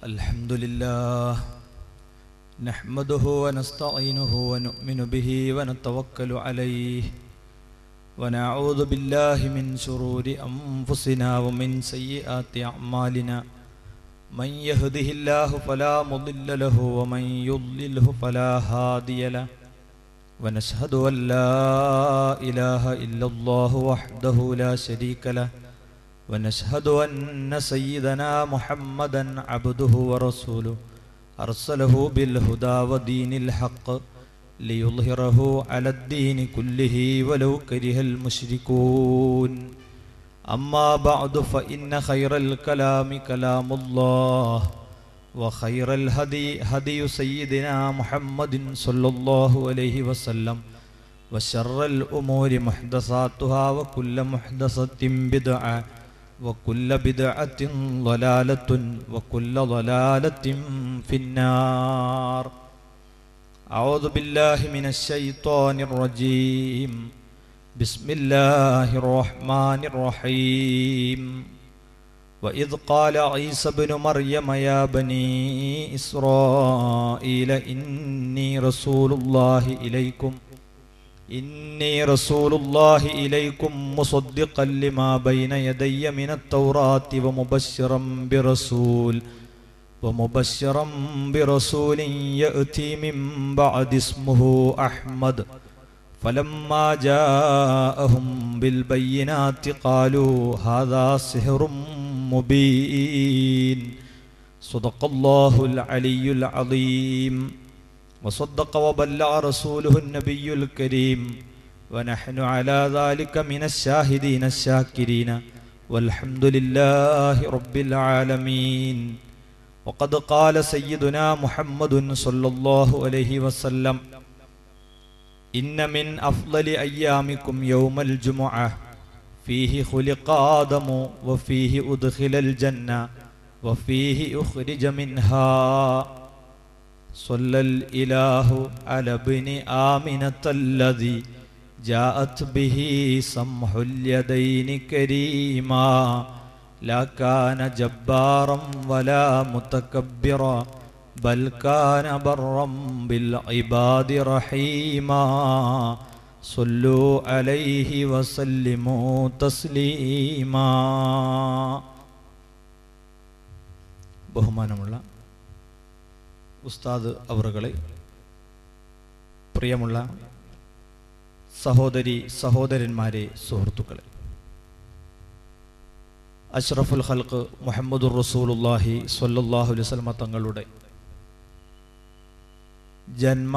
الحمد لله نحمده ونستعينه ونؤمن به ونتوكل عليه ونعوذ بالله من شرور أنفسنا ومن سيئات أعمالنا من يهده الله فلا مضل له ومن يضلله فلا هادي له ونشهد أن لا إله إلا الله وحده لا شريك له ونشهد أن سيدنا محمدا عبده ورسوله أرسله بالهدى ودين الحق ليظهره على الدين كله ولو كره المشركون أما بعد فإن خير الكلام كلام الله وخير الهدي هدي سيدنا محمد صلى الله عليه وسلم وشر الأمور محدثاتها وكل محدثة بدعة وكل بدعة ضلالة وكل ضلالة في النار. أعوذ بالله من الشيطان الرجيم. بسم الله الرحمن الرحيم. وإذ قال عيسى ابن مريم يا بني إسرائيل إني رسول الله إليكم مصدقا لما بين يدي من التوراة ومبشرا برسول يأتي من بعد اسمه أحمد فلما جاءهم بالبينات قالوا هذا سحر مبين. صدق الله العلي العظيم وصدق وبلغ رسوله النبي الكريم ونحن على ذلك من الشاهدين الشاكرين والحمد لله رب العالمين. وقد قال سيدنا محمد صلى الله عليه وسلم إن من أفضل أيامكم يوم الجمعة فيه خلق آدم وفيه أدخل الجنة وفيه أخرج منها. صلى الإله على ابن آمنة الذي جاءت به سمح اليدين كريما لا كان جبارا ولا متكبرا بل كان برا بالعباد رحيما. صلوا عليه وسلموا تسليما. ബഹുമാനമുള്ള ഉസ്താദ് അവറുകളെ, പ്രിയമുള്ള സഹോദരി സഹോദരന്മാരെ, സുഹൃത്തുക്കളെ, അഷ്റഫുൽ ഖൽഖ് മുഹമ്മദുർ റസൂലുള്ളാഹി സ്വല്ലല്ലാഹു അലൈഹി വസല്ലം തങ്ങളുടെ ജന്മ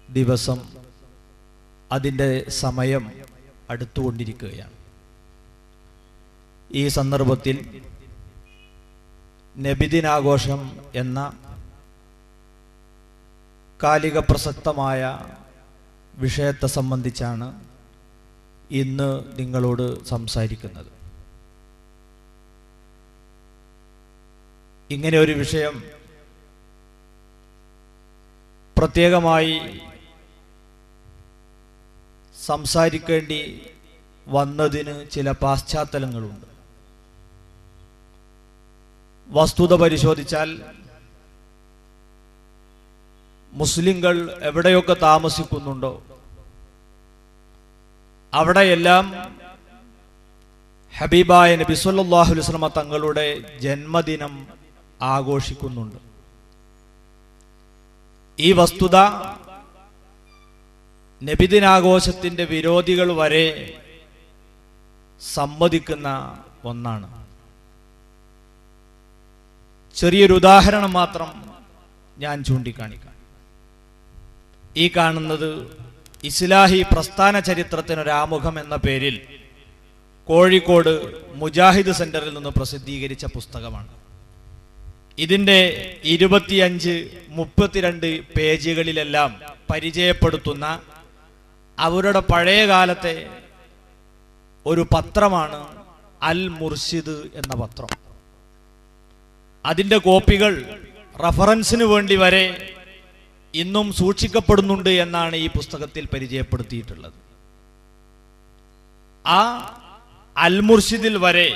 ദിവസം, അതിൻ്റെ സമയം അടുത്തുകൊണ്ടിരിക്കുകയാണ്. ഈ സന്ദർഭത്തിൽ നബിദിനാഘോഷം എന്ന കാലിക പ്രസക്തമായ വിഷയത്തെ സംബന്ധിച്ചാണ് ഇന്ന് നിങ്ങളോട് സംസാരിക്കുന്നത്. ഇങ്ങനെ ഒരു വിഷയം പ്രത്യേകമായി സംസാരിക്കേണ്ടി വന്നതിന് ചില പാശ്ചാത്തലങ്ങളുണ്ട്. വസ്തുത പരിശോധിച്ചാൽ മുസ്ലിങ്ങൾ എവിടെയൊക്കെ താമസിക്കുന്നുണ്ടോ അവിടെയെല്ലാം ഹബീബായ നബി സല്ലല്ലാഹു അലൈഹി വസല്ലം തങ്ങളുടെ ജന്മദിനം ആഘോഷിക്കുന്നുണ്ട്. ഈ വസ്തുത നബിദിനാഘോഷത്തിന്റെ വിരോധികൾ വരെ സമ്മതിക്കുന്ന ഒന്നാണ്. ചെറിയൊരു ഉദാഹരണം മാത്രം ഞാൻ ചൂണ്ടിക്കാണിക്കാം. ഈ കാണുന്നത് ഇസ്ലാഹി പ്രസ്ഥാന ചരിത്രത്തിനൊരാമുഖം എന്ന പേരിൽ കോഴിക്കോട് മുജാഹിദ് സെന്ററിൽ നിന്ന് പ്രസിദ്ധീകരിച്ച പുസ്തകമാണ്. ഇതിൻ്റെ 25-32 പേജുകളിലെല്ലാം പരിചയപ്പെടുത്തുന്ന അവരുടെ പഴയ കാലത്തെ ഒരു പത്രമാണ് അൽ മുർഷിദ് എന്ന പത്രം. അതിൻ്റെ കോപ്പികൾ റഫറൻസിന് വേണ്ടി വരെ ഇന്നും സൂക്ഷിക്കപ്പെടുന്നുണ്ട് എന്നാണ് ഈ പുസ്തകത്തിൽ പരിചയപ്പെടുത്തിയിട്ടുള്ളത്. ആ അൽ മുർഷിദിൽ വരെ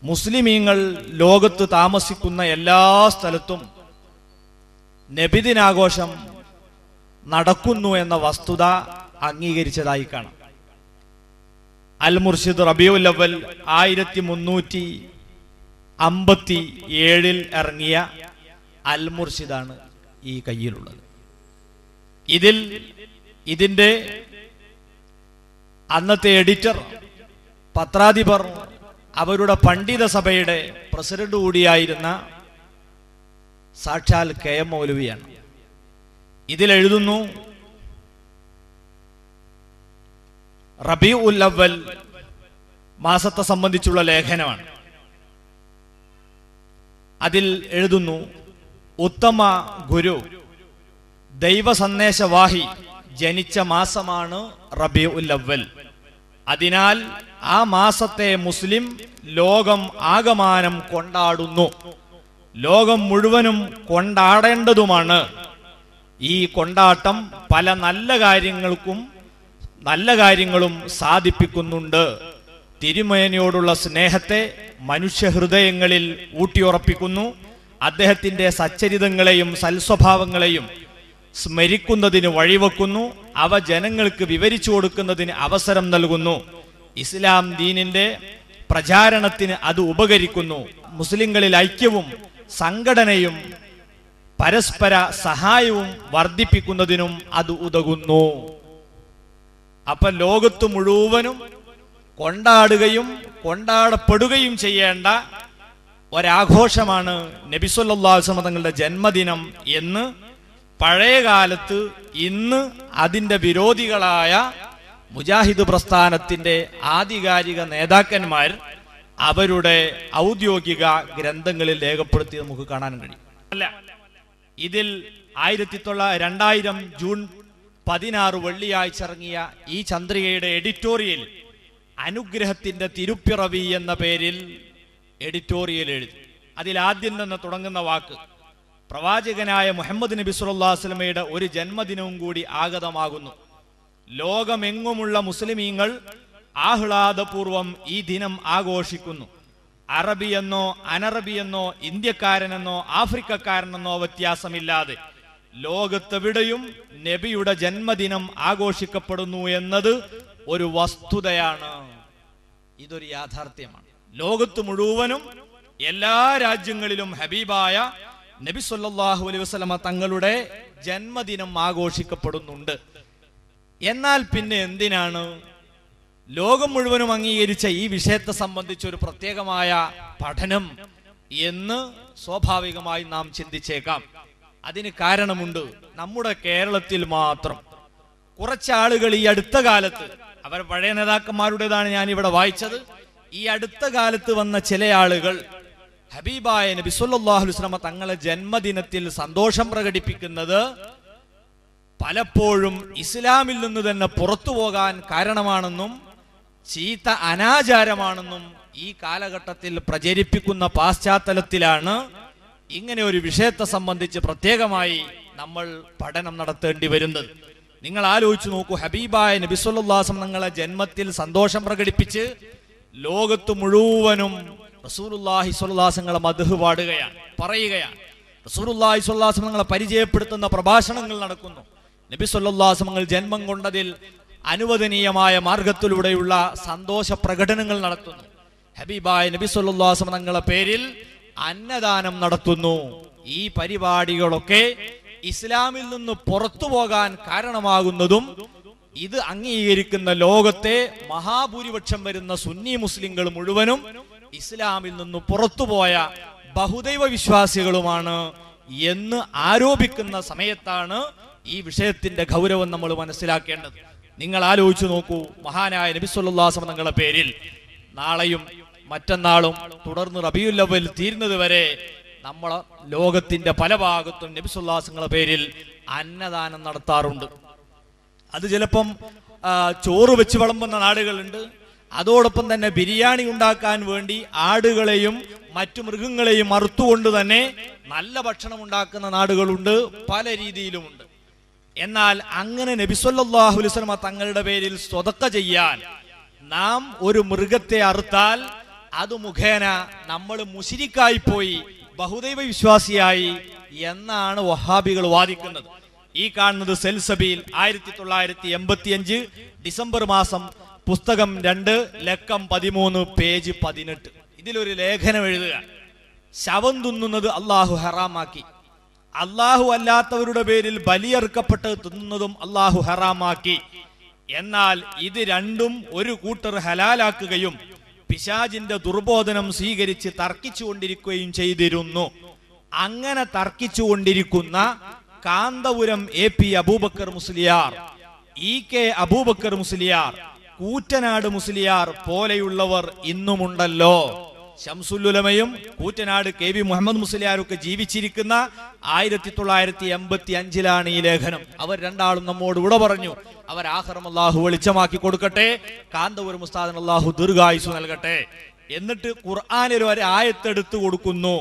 മുസ്ലിമീങ്ങൾ ലോകത്ത് താമസിക്കുന്ന എല്ലാ സ്ഥലത്തും നബിദിനാഘോഷം നടക്കുന്നു എന്ന വസ്തുത അംഗീകരിച്ചതായി കാണാം. അൽ മുർഷിദ് റബീഉൽ അവ്വൽ 1357 ഇറങ്ങിയ അൽ മുർഷിദാണ് ഈ കയ്യിലുള്ളത്. ഇതിന്റെ അന്നത്തെ എഡിറ്റർ, പത്രാധിപർ, അവരുടെ പണ്ഡിത സഭയുടെ പ്രസിഡന്റ് കൂടിയായിരുന്ന സാക്ഷാൽ കെ.എം. മൗലവിയാണ്. ഇതിലെഴുതുന്നു, റബീഉൽ അവ്വൽ മാസത്തെ സംബന്ധിച്ചുള്ള ലേഖനമാണ്. അതിൽ എഴുതുന്നു, ഉത്തമ ഗുരു ദൈവ സന്ദേശവാഹി ജനിച്ച മാസമാണ് റബീഉൽ അവ്വൽ. അതിനാൽ ആ മാസത്തെ മുസ്ലിം ലോകം ആകമാനം കൊണ്ടാടുന്നു. ലോകം മുഴുവനും കൊണ്ടാടേണ്ടതുമാണ്. ഈ കൊണ്ടാട്ടം പല നല്ല കാര്യങ്ങളും സാധിപ്പിക്കുന്നുണ്ട്. തിരുമേനിയോടുള്ള സ്നേഹത്തെ മനുഷ്യഹൃദയങ്ങളിൽ ഊട്ടിയുറപ്പിക്കുന്നു. അദ്ദേഹത്തിന്റെ സച്ചരിതങ്ങളെയും സൽസ്വഭാവങ്ങളെയും സ്മരിക്കുന്നതിന് വഴിവെക്കുന്നു. അവ ജനങ്ങൾക്ക് വിവരിച്ചു കൊടുക്കുന്നതിന് അവസരം നൽകുന്നു. ഇസ്ലാം ദീനിന്റെ പ്രചാരണത്തിന് അത് ഉപകരിക്കുന്നു. മുസ്ലിങ്ങളിൽ ഐക്യവും സംഘടനയും പരസ്പര സഹായവും വർദ്ധിപ്പിക്കുന്നതിനും അത് ഉതകുന്നു. അപ്പൊ ലോകത്ത് മുഴുവനും കൊണ്ടാടുകയും കൊണ്ടാടപ്പെടുകയും ചെയ്യേണ്ട ഒരാഘോഷമാണ് നബി സല്ലല്ലാഹു അലൈഹി വസല്ലം തങ്ങളുടെ ജന്മദിനം എന്ന് പഴയ കാലത്ത് ഇന്ന് അതിന്റെ വിരോധികളായ മുജാഹിദ് പ്രസ്ഥാനത്തിന്റെ ആധികാരിക നേതാക്കന്മാർ അവരുടെ ഔദ്യോഗിക ഗ്രന്ഥങ്ങളിൽ രേഖപ്പെടുത്തി നമുക്ക് കാണാൻ കഴിയും. അല്ല, ഇതിൽ 2000 ജൂൺ 16 വെള്ളിയാഴ്ച ഇറങ്ങിയ ഈ ചന്ദ്രികയുടെ എഡിറ്റോറിയൽ അനുഗ്രഹത്തിന്റെ തിരുപ്പിറവി എന്ന പേരിൽ എഡിറ്റോറിയൽ എഴുതി. അതിൽ ആദ്യം തന്നെ തുടങ്ങുന്ന വാക്ക് പ്രവാചകനായ മുഹമ്മദ് നബി സല്ലല്ലാഹു അലൈഹി വസല്ലമയുടെ ഒരു ജന്മദിനവും കൂടി ആഗതമാകുന്നു. ലോകമെങ്ങുമുള്ള മുസ്ലിമീങ്ങൾ ആഹ്ലാദപൂർവം ഈ ദിനം ആഘോഷിക്കുന്നു. അറബിയെന്നോ അനറബിയെന്നോ ഇന്ത്യക്കാരനെന്നോ ആഫ്രിക്കക്കാരനെന്നോ വ്യത്യാസമില്ലാതെ ലോകത്തെവിടെയും നബിയുടെ ജന്മദിനം ആഘോഷിക്കപ്പെടുന്നു എന്നത് ഒരു വസ്തുതയാണ്. ഇതൊരു യാഥാർത്ഥ്യമാണ്. ലോകത്ത് മുഴുവനും എല്ലാ രാജ്യങ്ങളിലും ഹബീബായ നബി സല്ലല്ലാഹു അലൈഹി വസല്ലമ തങ്ങളുടെ ജന്മദിനം ആഘോഷിക്കപ്പെടുന്നുണ്ട്. എന്നാൽ പിന്നെ എന്തിനാണ് ലോകം മുഴുവനും അംഗീകരിച്ച ഈ വിഷയത്തെ സംബന്ധിച്ച് ഒരു പ്രത്യേകമായ പഠനം എന്ന് സ്വാഭാവികമായി നാം ചിന്തിച്ചേക്കാം. അതിന് കാരണമുണ്ട്. നമ്മുടെ കേരളത്തിൽ മാത്രം കുറച്ചാളുകൾ ഈ അടുത്ത കാലത്ത്, അവർ പഴയ നേതാക്കന്മാരുടേതാണ് ഞാൻ ഇവിടെ വായിച്ചത്, ഈ അടുത്ത കാലത്ത് വന്ന ചില ആളുകൾ ഹബീബായ നബി സല്ലല്ലാഹു അലൈഹി വസല്ലമ തങ്ങളെ ജന്മദിനത്തിൽ സന്തോഷം പ്രകടിപ്പിക്കുന്നത് പലപ്പോഴും ഇസ്ലാമിൽ നിന്ന് തന്നെ പുറത്തു പോകാൻ കാരണമാണെന്നും ചീത്ത അനാചാരമാണെന്നും ഈ കാലഘട്ടത്തിൽ പ്രചരിപ്പിക്കുന്ന പശ്ചാത്തലത്തിലാണ് ഇങ്ങനെ ഒരു വിഷയത്തെ സംബന്ധിച്ച് പ്രത്യേകമായി നമ്മൾ പഠനം നടത്തേണ്ടി വരുന്നത്. നിങ്ങൾ ആലോചിച്ചു നോക്കൂ, ഹബീബായ നബി സല്ലല്ലാഹു അലൈഹി വസല്ലം തങ്ങളെ ജന്മത്തിൽ സന്തോഷം പ്രകടിപ്പിച്ച് ലോകത്ത് മുഴുവനും റസൂലുള്ളാഹി സ്വല്ലല്ലാഹു അലൈഹി വസല്ലം മദ്ഹ് പാടുകയാണ്, പറയുകയാണ്. റസൂലുള്ളാഹി സ്വല്ലല്ലാഹു അലൈഹി വസല്ലം പരിചയപ്പെടുത്തുന്ന പ്രഭാഷണങ്ങൾ നടക്കുന്നു. നബി സല്ലല്ലാഹു അലൈഹി വസല്ലം ജന്മം കൊണ്ടതിൽ അനുവദനീയമായ മാർഗത്തിലൂടെയുള്ള സന്തോഷ പ്രകടനങ്ങൾ നടത്തുന്നു. ഹബീബായ നബി സല്ലല്ലാഹു അലൈഹി വസല്ലം തങ്ങളുടെ പേരിൽ അന്നദാനം നടത്തുന്നു. ഈ പരിപാടികളൊക്കെ ഇസ്ലാമിൽ നിന്ന് പുറത്തു പോകാൻ കാരണമാകുന്നതും ഇത് അംഗീകരിക്കുന്ന ലോകത്തെ മഹാഭൂരിപക്ഷം വരുന്ന സുന്നി മുസ്ലിങ്ങൾ മുഴുവനും ഇസ്ലാമിൽ നിന്ന് പുറത്തുപോയ ബഹുദൈവ വിശ്വാസികളുമാണ് എന്ന് ആരോപിക്കുന്ന സമയത്താണ് ഈ വിഷയത്തിന്റെ ഗൗരവം നമ്മൾ മനസ്സിലാക്കേണ്ടത്. നിങ്ങൾ ആലോചിച്ചു നോക്കൂ, മഹാനായ നബി സല്ലല്ലാഹു അലൈഹി വസല്ലം തങ്ങളുടെ പേരിൽ നാളെയും മറ്റന്നാളും തുടർന്ന് റബീഉൽ അവ്വൽ തീരുന്നത് വരെ നമ്മൾ ലോകത്തിന്റെ പല ഭാഗത്തും നബി സല്ലല്ലാഹു അലൈഹി വസല്ലം പേരിൽ അന്നദാനം നടത്താറുണ്ട്. അത് ചിലപ്പം ചോറ് വെച്ച് വിളമ്പുന്ന നാടുകളുണ്ട്. അതോടൊപ്പം തന്നെ ബിരിയാണി ഉണ്ടാക്കാൻ വേണ്ടി ആടുകളെയും മറ്റു മൃഗങ്ങളെയും അറുത്തുകൊണ്ട് തന്നെ നല്ല ഭക്ഷണം ഉണ്ടാക്കുന്ന നാടുകളുണ്ട്. പല രീതിയിലുമുണ്ട്. എന്നാൽ അങ്ങനെ നബി സല്ലല്ലാഹു അലൈഹി വസല്ലം തങ്ങളുടെ പേരിൽ സ്വതക്ക ചെയ്യാൻ നാം ഒരു മൃഗത്തെ അറുത്താൽ അത് മുഖേന നമ്മൾ മുശ്രിക്കായി പോയി, ബഹുദൈവ വിശ്വാസിയായി എന്നാണ് വഹാബികൾ വാദിക്കുന്നത്. ഈ കാണുന്നത് സെൽസബീൽ 1985 ഡിസംബർ മാസം, പുസ്തകം 2, ലക്കം 13, പേജ് 18. ഇതിലൊരു ലേഖനം എഴുതുക. ശവം തിന്നുന്നത് അള്ളാഹു ഹറാമാക്കി, അള്ളാഹു അല്ലാത്തവരുടെ പേരിൽ ബലിയർക്കപ്പെട്ട് തിന്നുന്നതും അള്ളാഹു ഹറാമാക്കി. എന്നാൽ ഇത് രണ്ടും ഒരു കൂട്ടർ ഹലാലാക്കുകയും പിശാചിന്റെ ദുർബോധനം സ്വീകരിച്ച് തർക്കിച്ചുകൊണ്ടിരിക്കുകയും ചെയ്തിരുന്നു. അങ്ങനെ തർക്കിച്ചുകൊണ്ടിരിക്കുന്ന കാന്തപുരം AP അബൂബക്കർ മുസ്ലിയാർ, EK അബൂബക്കർ മുസ്ലിയാർ, കൂറ്റനാട് മുസ്ലിയാർ പോലെയുള്ളവർ ഇന്നുമുണ്ടല്ലോ. ശംസുലുലമയും കൂറ്റനാട് KB മുഹമ്മദ് മുസ്ലിയാരൊക്കെ ജീവിച്ചിരിക്കുന്ന 1985 ഈ ലേഖനം. അവർ രണ്ടാളും നമ്മോട് വിട പറഞ്ഞു. അവർ ആഖിറം അല്ലാഹു വെളിച്ചമാക്കി കൊടുക്കട്ടെ, കാന്തപുരം ഉസ്താദിന് അല്ലാഹു ദീർഘായുസ് നൽകട്ടെ. എന്നിട്ട് ഖുർആനിൽ ഒരു ആയത്തെടുത്തു കൊടുക്കുന്നു.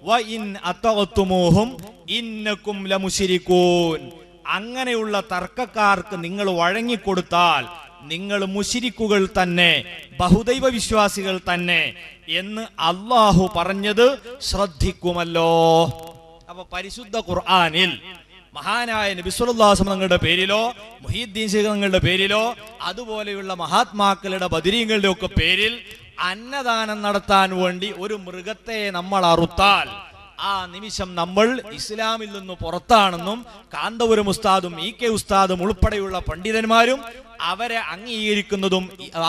വ ഇൻ അതഅതുമൂഹും ഇന്നകും ലമുശ്രികൂൻ. അങ്ങനെയുള്ള തർക്കക്കാർക്ക് നിങ്ങൾ വഴങ്ങിക്കൊടുത്താൽ നിങ്ങൾ മുശ്രിക്കുകൾ തന്നെ, ബഹുദൈവ വിശ്വാസികൾ തന്നെ എന്ന് അള്ളാഹു പറഞ്ഞത് ശ്രദ്ധിക്കുമല്ലോ. അപ്പൊ പരിശുദ്ധ ഖുർആനിൽ മഹാനായ നബി സല്ലല്ലാഹു അലൈഹി വസല്ലം തങ്ങളുടെ പേരിലോ മുഹീദ്ദീൻ ശൈഖ് തങ്ങളുടെ പേരിലോ അതുപോലെയുള്ള മഹാത്മാക്കളുടെ ബദരീങ്ങളുടെ ഒക്കെ പേരിൽ അന്നദാനം നടത്താൻ വേണ്ടി ഒരു മൃഗത്തെ നമ്മൾ അറുത്താൽ ആ നിമിഷം നമ്മൾ ഇസ്ലാമിൽ നിന്ന് പുറത്താണെന്നും കാന്തപുരം ഉസ്താദും EK ഉസ്താദും ഉൾപ്പെടെയുള്ള പണ്ഡിതന്മാരും അവരെ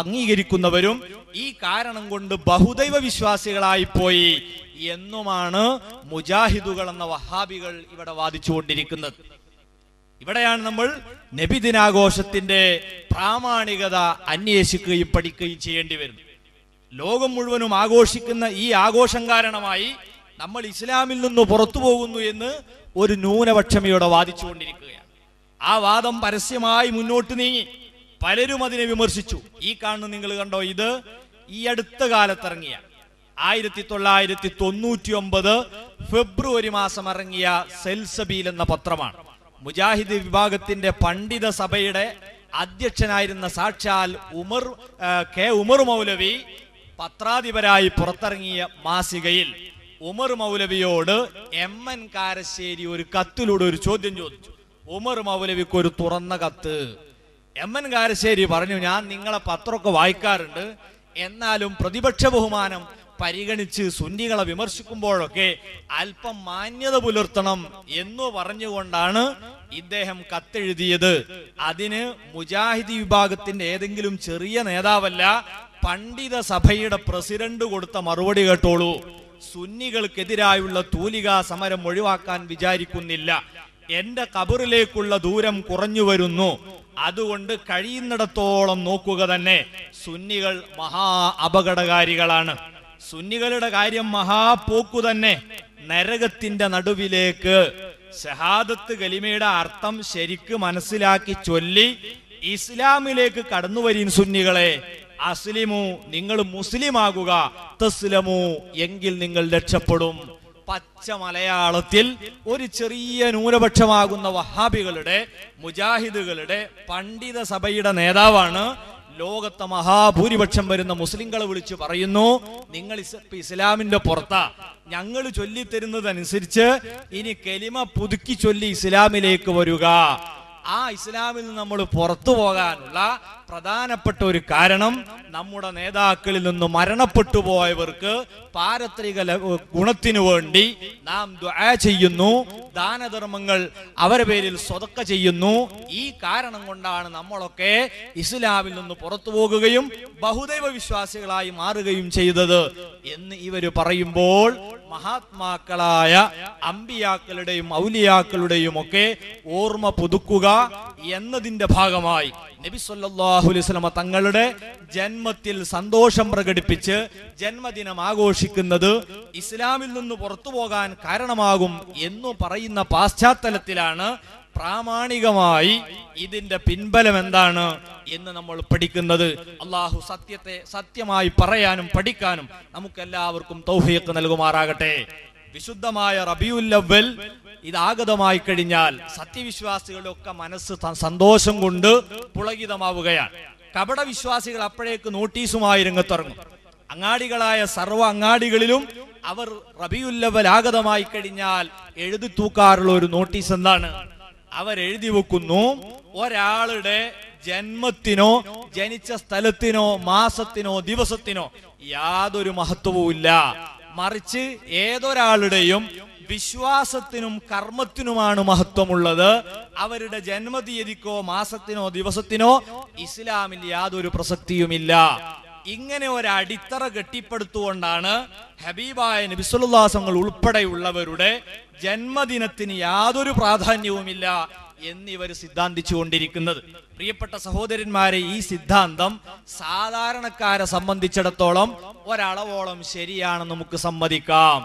അംഗീകരിക്കുന്നവരും ഈ കാരണം കൊണ്ട് ബഹുദൈവ വിശ്വാസികളായി പോയി എന്നുമാണ് മുജാഹിദുകൾ എന്ന വഹാബികൾ ഇവിടെ വാദിച്ചുകൊണ്ടിരിക്കുന്നത്. ഇവിടെയാണ് നമ്മൾ നബിദിനാഘോഷത്തിന്റെ പ്രാമാണികത അന്വേഷിക്കുകയും പഠിക്കുകയും ചെയ്യേണ്ടി വരുന്നത്. ലോകം മുഴുവനും ആഘോഷിക്കുന്ന ഈ ആഘോഷം കാരണമായി നമ്മൾ ഇസ്ലാമിൽ നിന്ന് പുറത്തു പോകുന്നു എന്ന് ഒരു ന്യൂനപക്ഷം ഇവിടെ വാദിച്ചുകൊണ്ടിരിക്കുകയാണ്. ആ വാദം പരസ്യമായി മുന്നോട്ട് നീങ്ങി. പലരും അതിനെ വിമർശിച്ചു. ഈ കാണുന്ന നിങ്ങൾ കണ്ടോ, ഇത് ഈ അടുത്ത കാലത്തിറങ്ങിയ 1999 ഫെബ്രുവരി മാസം ഇറങ്ങിയ സെൽസബീൽ എന്ന പത്രമാണ്. മുജാഹിദ് വിഭാഗത്തിന്റെ പണ്ഡിത സഭയുടെ അധ്യക്ഷനായിരുന്ന സാക്ഷാൽ കെ ഉമർ മൗലവി പത്രാധിപരായി പുറത്തിറങ്ങിയ മാസികയിൽ ഉമർ മൗലവിയോട് MN കാരശ്ശേരി ഒരു കത്തിലൂടെ ഒരു ചോദ്യം ചോദിച്ചു. ഉമർ മൗലവിക്ക് ഒരു തുറന്ന കത്ത്. MN കാരശ്ശേരി പറഞ്ഞു, ഞാൻ നിങ്ങളെ പത്രമൊക്കെ വായിക്കാറുണ്ട്, എന്നാലും പ്രതിപക്ഷ ബഹുമാനം പരിഗണിച്ച് സുന്നികളെ വിമർശിക്കുമ്പോഴൊക്കെ അല്പം മാന്യത പുലർത്തണം എന്ന് പറഞ്ഞുകൊണ്ടാണ് ഇദ്ദേഹം കത്തെഴുതിയത്. അതിന് മുജാഹിദ് വിഭാഗത്തിന്റെ ഏതെങ്കിലും ചെറിയ നേതാവല്ല, പണ്ഡിത സഭയുടെ പ്രസിഡന്റ് കൊടുത്ത മറുപടി കേട്ടോളൂ. സുന്നികൾക്കെതിരായുള്ള തൂലികാ സമരം ഒഴിവാക്കാൻ വിചാരിക്കുന്നില്ല. എന്റെ ഖബറിലേക്കുള്ള ദൂരം കുറഞ്ഞു വരുന്നു. അതുകൊണ്ട് കഴിയുന്നിടത്തോളം നോക്കുക തന്നെ. സുന്നികൾ മഹാ അപകടകാരികളാണ്. സുന്നികളുടെ കാര്യം മഹാപോക്കു തന്നെ. നരകത്തിന്റെ നടുവിലേക്ക് ഷഹാദത്ത് കലിമയുടെ അർത്ഥം ശരിക്ക് മനസ്സിലാക്കി ചൊല്ലി ഇസ്ലാമിലേക്ക് കടന്നു വരീൻ സുന്നികളെ. അസ്ലിമു, നിങ്ങൾ മുസ്ലിം ആകുക. തസ്ലമു, എങ്കിൽ നിങ്ങൾ രക്ഷപ്പെടും. പച്ച മലയാളത്തിൽ ഒരു ചെറിയ ന്യൂനപക്ഷമാകുന്ന വഹാബികളുടെ മുജാഹിദുകളുടെ പണ്ഡിത സഭയുടെ നേതാവാണ് ലോകത്തെ മഹാഭൂരിപക്ഷം വരുന്ന മുസ്ലിങ്ങളെ വിളിച്ചു പറയുന്നു, നിങ്ങൾ ഇസ്ലാമിന്റെ പുറത്താ, ഞങ്ങൾ ചൊല്ലിത്തരുന്നതനുസരിച്ച് ഇനി കലിമ പുതുക്കി ചൊല്ലി ഇസ്ലാമിലേക്ക് വരിക. ആ ഇസ്ലാമിൽ നിന്ന് നമ്മൾ പുറത്തു പോകാനുള്ള പ്രധാനപ്പെട്ട ഒരു കാരണം നമ്മുടെ നേതാക്കളിൽ നിന്ന് മരണപ്പെട്ടു പോയവർക്ക് പാരത്രിക ഗുണത്തിനു വേണ്ടി നാം ദുആ ചെയ്യുന്നു, ദാനധർമ്മങ്ങൾ അവരുടെ പേരിൽ സ്വതക്ക ചെയ്യുന്നു. ഈ കാരണം കൊണ്ടാണ് നമ്മളൊക്കെ ഇസ്ലാമിൽ നിന്ന് പുറത്തു പോകുകയും ബഹുദൈവ വിശ്വാസികളായി മാറുകയും ചെയ്തത് എന്ന് ഇവര് പറയുമ്പോൾ മഹാത്മാക്കളായ അമ്പിയാക്കളുടെയും ഔലിയാക്കളുടെയും ഒക്കെ ഓർമ്മ പുതുക്കുക എന്നതിന്റെ ഭാഗമായി നബി സല്ലല്ലാഹു അലൈഹി വസല്ലം തങ്ങളുടെ ജന്മത്തിൽ സന്തോഷം പ്രകടിപ്പിച്ച് ജന്മദിനം ആഘോഷിക്കുന്നത് ഇസ്ലാമിൽ നിന്ന് പുറത്തു പോകാൻ കാരണമാകും എന്നു പറയുന്ന പാശ്ചാത്തലത്തിലാണ് പ്രാമാണികമായി ഇതിന്റെ പിൻബലം എന്താണ് എന്ന് നമ്മൾ പഠിക്കുന്നത്. അള്ളാഹു സത്യത്തെ സത്യമായി പറയാനും പഠിക്കാനും നമുക്കെല്ലാവർക്കും തൗഫീഖ് നൽകുമാറാകട്ടെ. വിശുദ്ധമായ റബീഉൽ അവ്വൽ ഇതാഗതമായി കഴിഞ്ഞാൽ സത്യവിശ്വാസികളുടെ ഒക്കെ മനസ്സ് സന്തോഷം കൊണ്ട് പുളകിതമാവുകയാണ്. കപട വിശ്വാസികൾ അപ്പോഴേക്ക് നോട്ടീസുമായി രംഗത്തിറങ്ങും. അങ്ങാടികളായ സർവ്വ അങ്ങാടികളിലും അവർ റബീഉൽ അവ്വൽ ആഗതമായി കഴിഞ്ഞാൽ എഴുതി തൂക്കാറുള്ള ഒരു നോട്ടീസ് എന്താണ്? അവരെഴുതി വെക്കുന്നു, ഒരാളുടെ ജന്മത്തിനോ ജനിച്ച സ്ഥലത്തിനോ മാസത്തിനോ ദിവസത്തിനോ യാതൊരു മഹത്വവും ഇല്ല, മറിച്ച് ഏതൊരാളുടെയും വിശ്വാസത്തിനും കർമ്മത്തിനുമാണ് മഹത്വമുള്ളത്. അവരുടെ ജന്മതീയതിക്കോ മാസത്തിനോ ദിവസത്തിനോ ഇസ്ലാമിൽ യാതൊരു പ്രസക്തിയുമില്ല. ഇങ്ങനെ ഒരു അടിത്തറ കെട്ടിപ്പടുത്തുകൊണ്ടാണ് ഹബീബായ നബി സല്ലല്ലാഹു അലൈഹി വസല്ലം ഉൾപ്പെടെയുള്ളവരുടെ ജന്മദിനത്തിന് യാതൊരു പ്രാധാന്യവുമില്ല എന്നിവർ സിദ്ധാന്തിച്ചുകൊണ്ടിരിക്കുന്നത്. പ്രിയപ്പെട്ട സഹോദരന്മാരെ, ഈ സിദ്ധാന്തം സാധാരണക്കാരെ സംബന്ധിച്ചിടത്തോളം ഒരളവോളം ശരിയാണെന്ന് നമുക്ക് സമ്മതിക്കാം.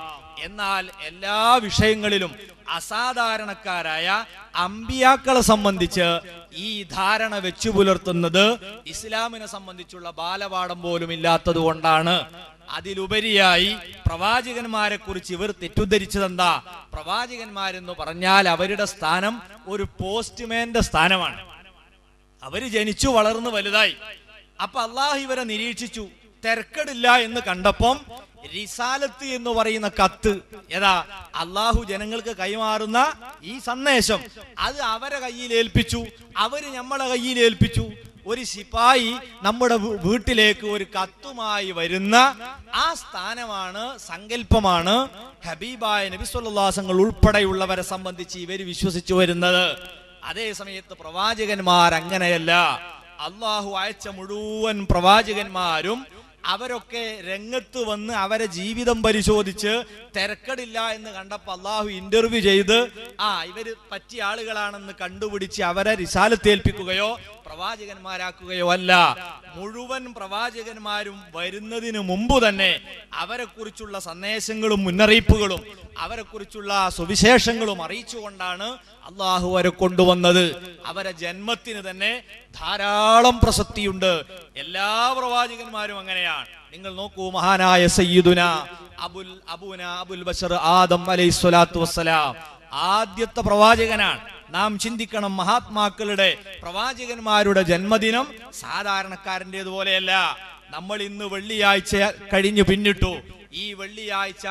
എന്നാൽ എല്ലാ വിഷയങ്ങളിലും അസാധാരണക്കാരായ അമ്പിയാക്കളെ സംബന്ധിച്ച് ഈ ധാരണ വെച്ചു പുലർത്തുന്നത് ഇസ്ലാമിനെ സംബന്ധിച്ചുള്ള ബാലപാഠം പോലും ഇല്ലാത്തത് കൊണ്ടാണ്. അതിലുപരിയായി പ്രവാചകന്മാരെ കുറിച്ച് ഇവർ തെറ്റിദ്ധരിച്ചതെന്താ? പ്രവാചകന്മാരെന്ന് പറഞ്ഞാൽ അവരുടെ സ്ഥാനം ഒരു പോസ്റ്റ്മാന്റെ സ്ഥാനമാണ്. അവര് ജനിച്ചു വളർന്നു വലുതായി. അപ്പൊ അള്ളാഹു ഇവരെ നിരീക്ഷിച്ചു. തിരക്കടില്ല എന്ന് കണ്ടപ്പം റിസാലത്ത് എന്ന് പറയുന്ന കത്ത്, ഏതാ അള്ളാഹു ജനങ്ങൾക്ക് കൈമാറുന്ന ഈ സന്ദേശം, അത് അവരെ കയ്യിൽ ഏൽപ്പിച്ചു. അവര് നമ്മളെ കയ്യിൽ ഏൽപ്പിച്ചു. ഒരു ശിപായി നമ്മുടെ വീട്ടിലേക്ക് ഒരു കത്തുമായി വരുന്ന ആ സ്ഥാനമാണ്, സങ്കല്പമാണ് ഹബീബായ നബി സല്ലല്ലാഹു അലൈഹി വസല്ലം ഉൾപ്പെടെയുള്ളവരെ സംബന്ധിച്ച് ഇവർ വിശ്വസിച്ചു വരുന്നത്. അതേ സമയത്ത് പ്രവാചകന്മാർ അങ്ങനെയല്ല. അള്ളാഹു അയച്ച മുഴുവൻ പ്രവാചകന്മാരും അവരൊക്കെ രംഗത്ത് വന്ന് അവരെ ജീവിതം പരിശോധിച്ച് തിരക്കടില്ല എന്ന് കണ്ടപ്പോൾ അള്ളാഹു ഇന്റർവ്യൂ ചെയ്ത് ഇവര് പറ്റിയ ആളുകളാണെന്ന് കണ്ടുപിടിച്ച് അവരെ റിസാലത്തേൽപ്പിക്കുകയോ പ്രവാചകന്മാരാക്കുകയോ അല്ല. മുഴുവൻ പ്രവാചകന്മാരും വരുന്നതിന് മുമ്പ് തന്നെ അവരെ കുറിച്ചുള്ള സന്ദേശങ്ങളും മുന്നറിയിപ്പുകളും അവരെ കുറിച്ചുള്ള സുവിശേഷങ്ങളും അറിയിച്ചുകൊണ്ടാണ് അള്ളാഹു അവരെ കൊണ്ടുവന്നത്. അവരെ ജന്മത്തിന് തന്നെ ധാരാളം പ്രസക്തിയുണ്ട്. എല്ലാ പ്രവാചകന്മാരും അങ്ങനെയാണ്. നിങ്ങൾ നോക്കൂ, മഹാനായ സയ്യിദുന അബുൽ ബശർ ആദം അലൈഹിസ്സലാത്തു വസ്സലാം ആദ്യത്തെ പ്രവാചകനാണ്. നാം ചിന്തിക്കണം, മഹാത്മാക്കളുടെ പ്രവാചകന്മാരുടെ ജന്മദിനം സാധാരണക്കാരൻ്റെതുപോലെയല്ല. നമ്മൾ ഇന്ന് വെള്ളിയാഴ്ച കഴിഞ്ഞു പിന്നിട്ടു. ഈ വെള്ളിയാഴ്ച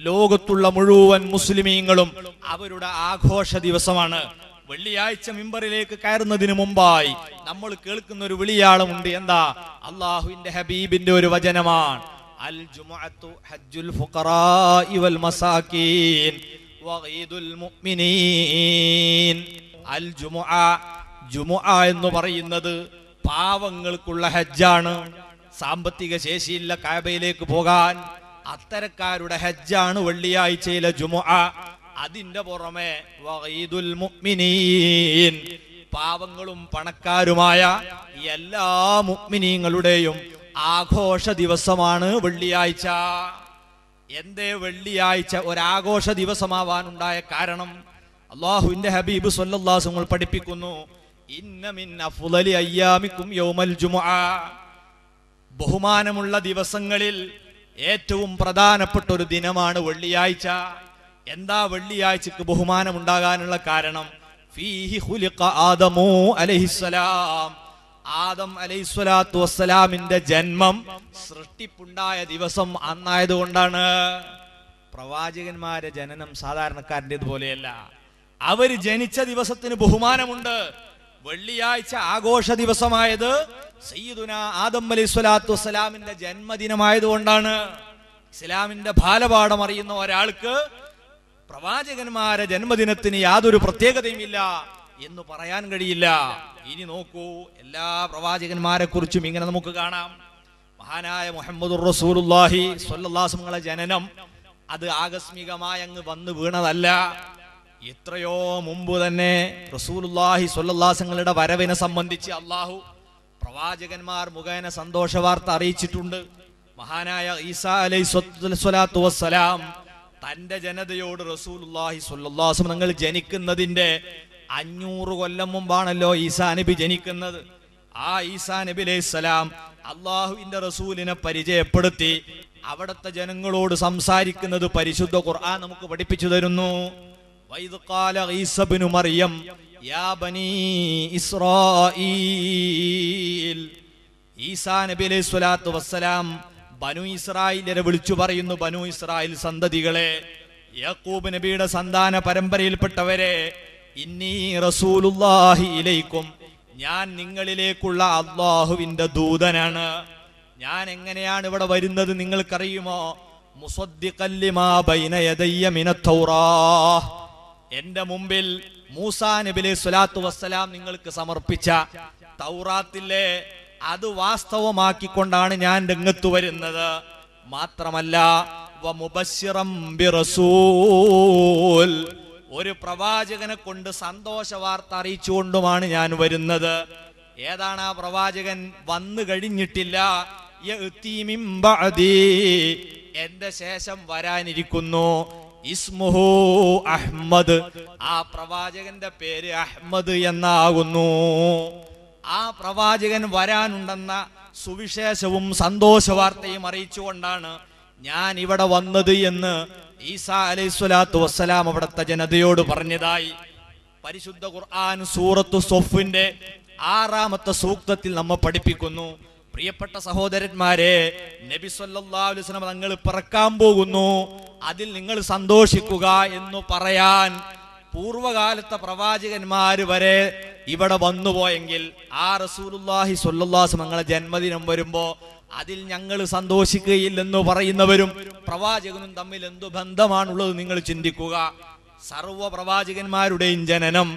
ലോകത്തുള്ള മുഴുവൻ മുസ്ലിമീങ്ങളും അവരുടെ ആഘോഷ ദിവസമാണ്. വെള്ളിയാഴ്ച മിമ്പറിലേക്ക് കയറുന്നതിന് മുമ്പായി നമ്മൾ കേൾക്കുന്ന ഒരു വിളിയാളമുണ്ട്. എന്താ? അള്ളാഹുവിന്റെ ഹബീബിന്റെ ഒരു വചനമാണ്, അൽ ജുമുഅത്തു ഹജ്ജുൽ ഫുഖറാഇ വൽ മസാകീൻ വഗീദുൽ മുഅ്മിനീൻ. അൽ ജുമുഅ എന്ന് പറയുന്നത് പാവങ്ങൾക്കുള്ള ഹജ്ജാണ്. സാമ്പത്തിക ശേഷിയില്ല കഅബയിലേക്ക് പോകാൻ, അത്തരക്കാരുടെ ഹജ്ജാണ് വെള്ളിയാഴ്ചയിലെ ജുമുഅ. അതിന്റെ പുറമെ വഗീദുൽ മുഅ്മിനീൻ, പാവങ്ങളും പണക്കാരുമായ എല്ലാ മുഅ്മിനീങ്ങളുടെയും ആഘോഷ ദിവസമാണ് വെള്ളിയാഴ്ച. എന്തേ വെള്ളിയാഴ്ച ഒരാഘോഷ ദിവസമാവാനുണ്ടായ കാരണം? അല്ലാഹുവിന്റെ ഹബീബ് സ്വല്ലല്ലാഹു അലൈഹി വസല്ലം പഠിപ്പിക്കുന്നു, ഇന്ന മിൻ അഫ്ളലി അയ്യാമിക്കും യൗമൽ ജുമുഅ. ബഹുമാനമുള്ള ദിവസങ്ങളിൽ ഏറ്റവും പ്രധാനപ്പെട്ട ഒരു ദിനമാണ് വെള്ളിയാഴ്ച. എന്താ വെള്ളിയാഴ്ചക്ക് ബഹുമാനം ഉണ്ടാകാനുള്ള കാരണം? ഫീഹി ഖുലിഖ ആദമു അലൈഹിസ്സലാം. ആദം അലൈഹിസ്സലാത്തു വസ്സലാമിന്റെ ജന്മം, സൃഷ്ടിപ്പുണ്ടായ ദിവസം അന്നായതുകൊണ്ടാണ്. പ്രവാചകന്മാരുടെ ജനനം സാധാരണക്കാരൻ്റെതുപോലെയല്ല. അവര് ജനിച്ച ദിവസത്തിന് ബഹുമാനമുണ്ട്. വെള്ളിയാഴ്ച ആഘോഷ ദിവസമായത് സയ്യിദുന ആദം അലൈഹിസ്സലാത്തു വസ്സലാമിന്റെ ജന്മദിനമായതുകൊണ്ടാണ്. ഇസ്ലാമിന്റെ ബാലപാഠം അറിയുന്ന ഒരാൾക്ക് പ്രവാചകന്മാരെ ജന്മദിനത്തിന് യാതൊരു പ്രത്യേകതയുമില്ല എന്ന് പറയാൻ കഴിയില്ല. ഇനി നോക്കൂ, എല്ലാ പ്രവാചകന്മാരെ കുറിച്ചും ഇങ്ങനെ നമുക്ക് കാണാം. മഹാനായ മുഹമ്മദുർ റസൂലുള്ളാഹി സ്വല്ലല്ലാഹു അലൈഹി വസല്ലം ജനനം അത് ആകസ്മികമായി അങ്ങ് വന്നു വീണതല്ല. എത്രയോ മുമ്പ് തന്നെ റസൂലുള്ളാഹി സ്വല്ലല്ലാഹു അലൈഹി വസല്ലമയുടെ വരവിനെ സംബന്ധിച്ച് അള്ളാഹു പ്രവാചകന്മാർ മുഖേന സന്തോഷ വാർത്ത അറിയിച്ചിട്ടുണ്ട്. മഹാനായ ഈസാ അലൈഹിസ്സലാത്തു വസ്സലാം തന്റെ ജനതയോട് റസൂലുള്ളാഹി സ്വല്ലല്ലാഹു അലൈഹി വസല്ലം നിങ്ങൾ ജനിക്കുന്നതിന്റെ 500 കൊല്ലം മുമ്പാണല്ലോ ഈസാ നബി ജനിക്കുന്നത്. ആ ഈസാ നബി അലൈഹിസ്സലാം അള്ളാഹുവിന്റെ റസൂലിനെ പരിചയപ്പെടുത്തി അവിടുത്തെ ജനങ്ങളോട് സംസാരിക്കുന്നത് പരിശുദ്ധ ഖുർആൻ നമുക്ക് പഠിപ്പിച്ചു തരുന്നു. വൈദ് ഖാല ഈസാ ഇബ്നു മറിയം യാ ബനീ ഇസ്രായീൽ. ഈസാ നബി അലൈഹിസ്സലാത്തു വസ്സലാം ബനു ഇസ്രായേലിനെ വിളിച്ചു പറയുന്നു, ബനു ഇസ്രായേൽ സന്തതികളെ, യാക്കൂബ് നബിയുടെ സന്താന പരമ്പരയിൽപ്പെട്ടവരെ, ഇന്നി റസൂലുള്ളാഹി ഇലൈക്കും, ഞാൻ നിങ്ങളിലേക്കുള്ള അല്ലാഹുവിന്റെ ദൂതനാണ്. ഞാൻ എങ്ങനെയാണ് ഇവിടെ വരുന്നത് നിങ്ങൾക്കറിയുമോ? മുസദ്ദിഖൻ ലിമാ ബൈന യദയ്യ മിനത് തൗറാഹ്, എന്റെ മുമ്പിൽ മൂസാ നബി അലൈഹി സ്വലാത്തു വസ്സലാം നിങ്ങൾക്ക് സമർപ്പിച്ച തൗറാത്തിലെ അത് വാസ്തവമാക്കിക്കൊണ്ടാണ് ഞാൻ രംഗത്ത് വരുന്നത്. മാത്രമല്ല വമുബശ്ശിറം ബിറസൂൽ, ഒരു പ്രവാചകനെ കൊണ്ട് സന്തോഷ വാർത്ത അറിയിച്ചുകൊണ്ടുമാണ് ഞാൻ വരുന്നത്. ഏതാണ് ആ പ്രവാചകൻ? വന്നു കഴിഞ്ഞിട്ടില്ല. യഅ്തി മിൻ ബഅദി, എന്റെ ശേഷം വരാനിരിക്കുന്നു. ഇസ്മുഹു അഹ്മദ്, ആ പ്രവാചകന്റെ പേര് അഹ്മദ് എന്നാകുന്നു. ആ പ്രവാചകൻ വരാനുണ്ടെന്ന സുവിശേഷവും സന്തോഷ വാർത്തയും അറിയിച്ചുകൊണ്ടാണ് ഞാൻ ഇവിടെ വന്നത് എന്ന് ഈസാ അലൈഹിസ്സലാത്തു വസ്സലാം അവിടുത്തെ ജനതയോട് പറഞ്ഞതായി പരിശുദ്ധ ഖുർആൻ സൂറത്തു സൊഫിന്റെ 6-ാമത്തെ സൂക്തത്തിൽ നമ്മെ പഠിപ്പിക്കുന്നു. പ്രിയപ്പെട്ട സഹോദരന്മാരെ, നബി സല്ലല്ലാഹു അലൈഹി വസല്ലം തങ്ങൾ പിറക്കാൻ പോകുന്നു, അതിൽ നിങ്ങൾ സന്തോഷിക്കുക എന്ന് പറയാൻ പൂർവകാലത്തെ പ്രവാചകന്മാര് വരെ ഇവിടെ വന്നുപോയെങ്കിൽ ആ റസൂലുള്ളാഹി സ്വല്ലല്ലാഹു അലൈഹി വസല്ലം തങ്ങളുടെ ജന്മദിനം വരുമ്പോ അതിൽ ഞങ്ങൾ സന്തോഷിക്കുകയില്ലെന്ന് പറയുന്നവരും പ്രവാചകനും തമ്മിൽ എന്തു ബന്ധമാണുള്ളത് നിങ്ങൾ ചിന്തിക്കുക. സർവ പ്രവാചകന്മാരുടെയും ജനനം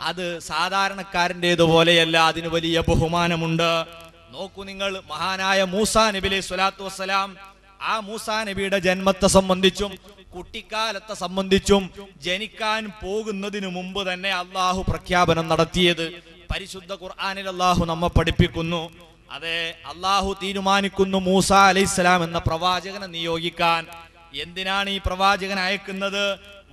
അത് സാധാരണക്കാരൻ്റെതുപോലെയല്ല, അതിന് വലിയ ബഹുമാനമുണ്ട്. നോക്കൂ നിങ്ങൾ, മഹാനായ മൂസാ നബി അലൈഹി സ്വലാത്തു വസ്സലാം, ആ മൂസാ നബിയുടെ ജന്മത്തെ സംബന്ധിച്ചും കുട്ടിക്കാലത്തെ സംബന്ധിച്ചും ജനിക്കാൻ പോകുന്നതിനു മുമ്പ് തന്നെ അള്ളാഹു പ്രഖ്യാപനം നടത്തിയത് പരിശുദ്ധ ഖുർആനിൽ അള്ളാഹു നമ്മെ പഠിപ്പിക്കുന്നു. അതെ, അള്ളാഹു തീരുമാനിക്കുന്നു മൂസാ അലൈഹിസ്സലാം എന്ന പ്രവാചകനെ നിയോഗിക്കാൻ. എന്തിനാണ് ഈ പ്രവാചകൻ അയക്കുന്നത്?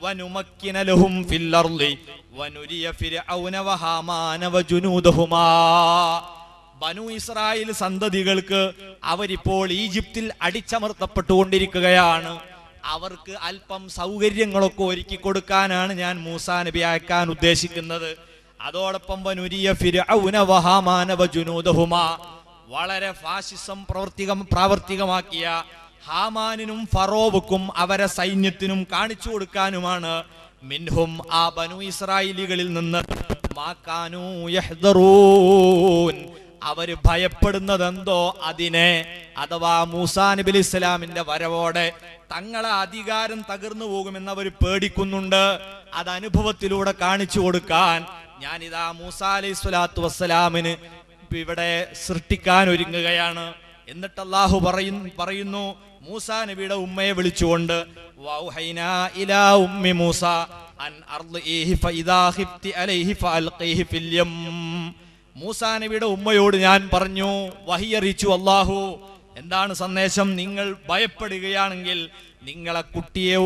വനുമക്കിന ലഹും ഫിൽ അർളി വനുരിയ ഫിർഔന വഹാമാന വജുനൂദഹുമാ, ബനു ഇസ്രായേൽ സന്തതികൾക്ക് അവരിപ്പോൾ ഈജിപ്തിൽ അടിച്ചമർത്തപ്പെട്ടുകൊണ്ടിരിക്കുകയാണ്. അവർക്ക് അല്പം സൗകര്യങ്ങളൊക്കെ ഒരുക്കി കൊടുക്കാനാണ് ഞാൻ മൂസാ നബി അയക്കാൻ ഉദ്ദേശിക്കുന്നത്. അതോടൊപ്പം വനുരിയ ഫിർഔന വഹാമാന വജുനൂദഹുമാ, വളരെ ഫാഷിസം പ്രാവർത്തികമാക്കിയ ഹാമാനിനും ഫറോവക്കും അവരെ സൈന്യത്തിനും കാണിച്ചു കൊടുക്കാനുമാണ്. മിൻഹും, ആ ബനു ഇസ്രായേലികളിൽ നിന്ന് മാകാനൂ യഹ്ദറൂൻ, അവര് ഭയപ്പെടുന്നതെന്തോ അതിനെ, അഥവാ മൂസാ നബി അലൈഹി സ്വലാമിന്റെ വരവോടെ തങ്ങളെ അധികാരം തകർന്നു പോകുമെന്ന് അവർ പേടിക്കുന്നുണ്ട്. അത് അനുഭവത്തിലൂടെ കാണിച്ചു കൊടുക്കാൻ ഞാനിതാ മൂസാ അലൈഹി സ്വലാത്തു വസ്സലാമിന് ഇവിടെ സൃഷ്ടിക്കാൻ ഒരുങ്ങുകയാണ്. എന്നിട്ട് അല്ലാഹു പറയുന്നു മൂസാ നബിയുടെ ഉമ്മയെ വിളിച്ചുകൊണ്ട്, വൗഹൈനാ ഇലാ ഉമ്മി മൂസ അൻ അർളിഹി ഫഇദാ ഖിഫ്തി അലൈഹി ഫഅൽഖിഹി ഫിൽ യം, മൂസാ നബിയുടെ ഉമ്മയോട് ഞാൻ പറഞ്ഞു, വഹി അറിയിച്ചു അല്ലാഹു. എന്താണ് സന്ദേശം? നിങ്ങൾ ഭയപ്പെടുകയാണെങ്കിൽ നിങ്ങളെ കുട്ടിയെ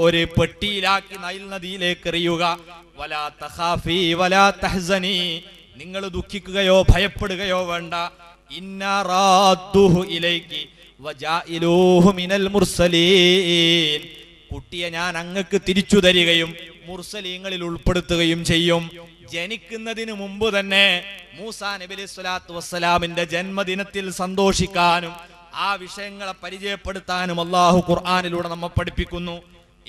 ഒരു പെട്ടിയിലാക്കി നൈൽ നദിയിലേക്ക് എറിയുക. വലാ തഖാഫി വലാ തഹ്സനി, നിങ്ങൾ ദുഃഖിക്കുകയോ ഭയപ്പെടുകയോ വേണ്ട. ഇന്നാ റാദ്ദുഹു ഇലൈകി വജാഇലൂഹു മിനൽ മുർസലീൻ, കുട്ടിയെ ഞാൻ അങ്ങക്ക് തിരിച്ചു തരികയും മുർസലീങ്ങളിൽ ഉൾപ്പെടുത്തുകയും ചെയ്യും. ജനിക്കുന്നതിന് മുമ്പ് തന്നെ മൂസാ നബി അലൈഹി സ്വലാത്തു വസ്സലാമിന്റെ ജന്മദിനത്തിൽ സന്തോഷിക്കാനും ആ വിഷയങ്ങളെ പരിചയപ്പെടുത്താനും അല്ലാഹു ഖുർആനിലൂടെ നമ്മെ പഠിപ്പിക്കുന്നു.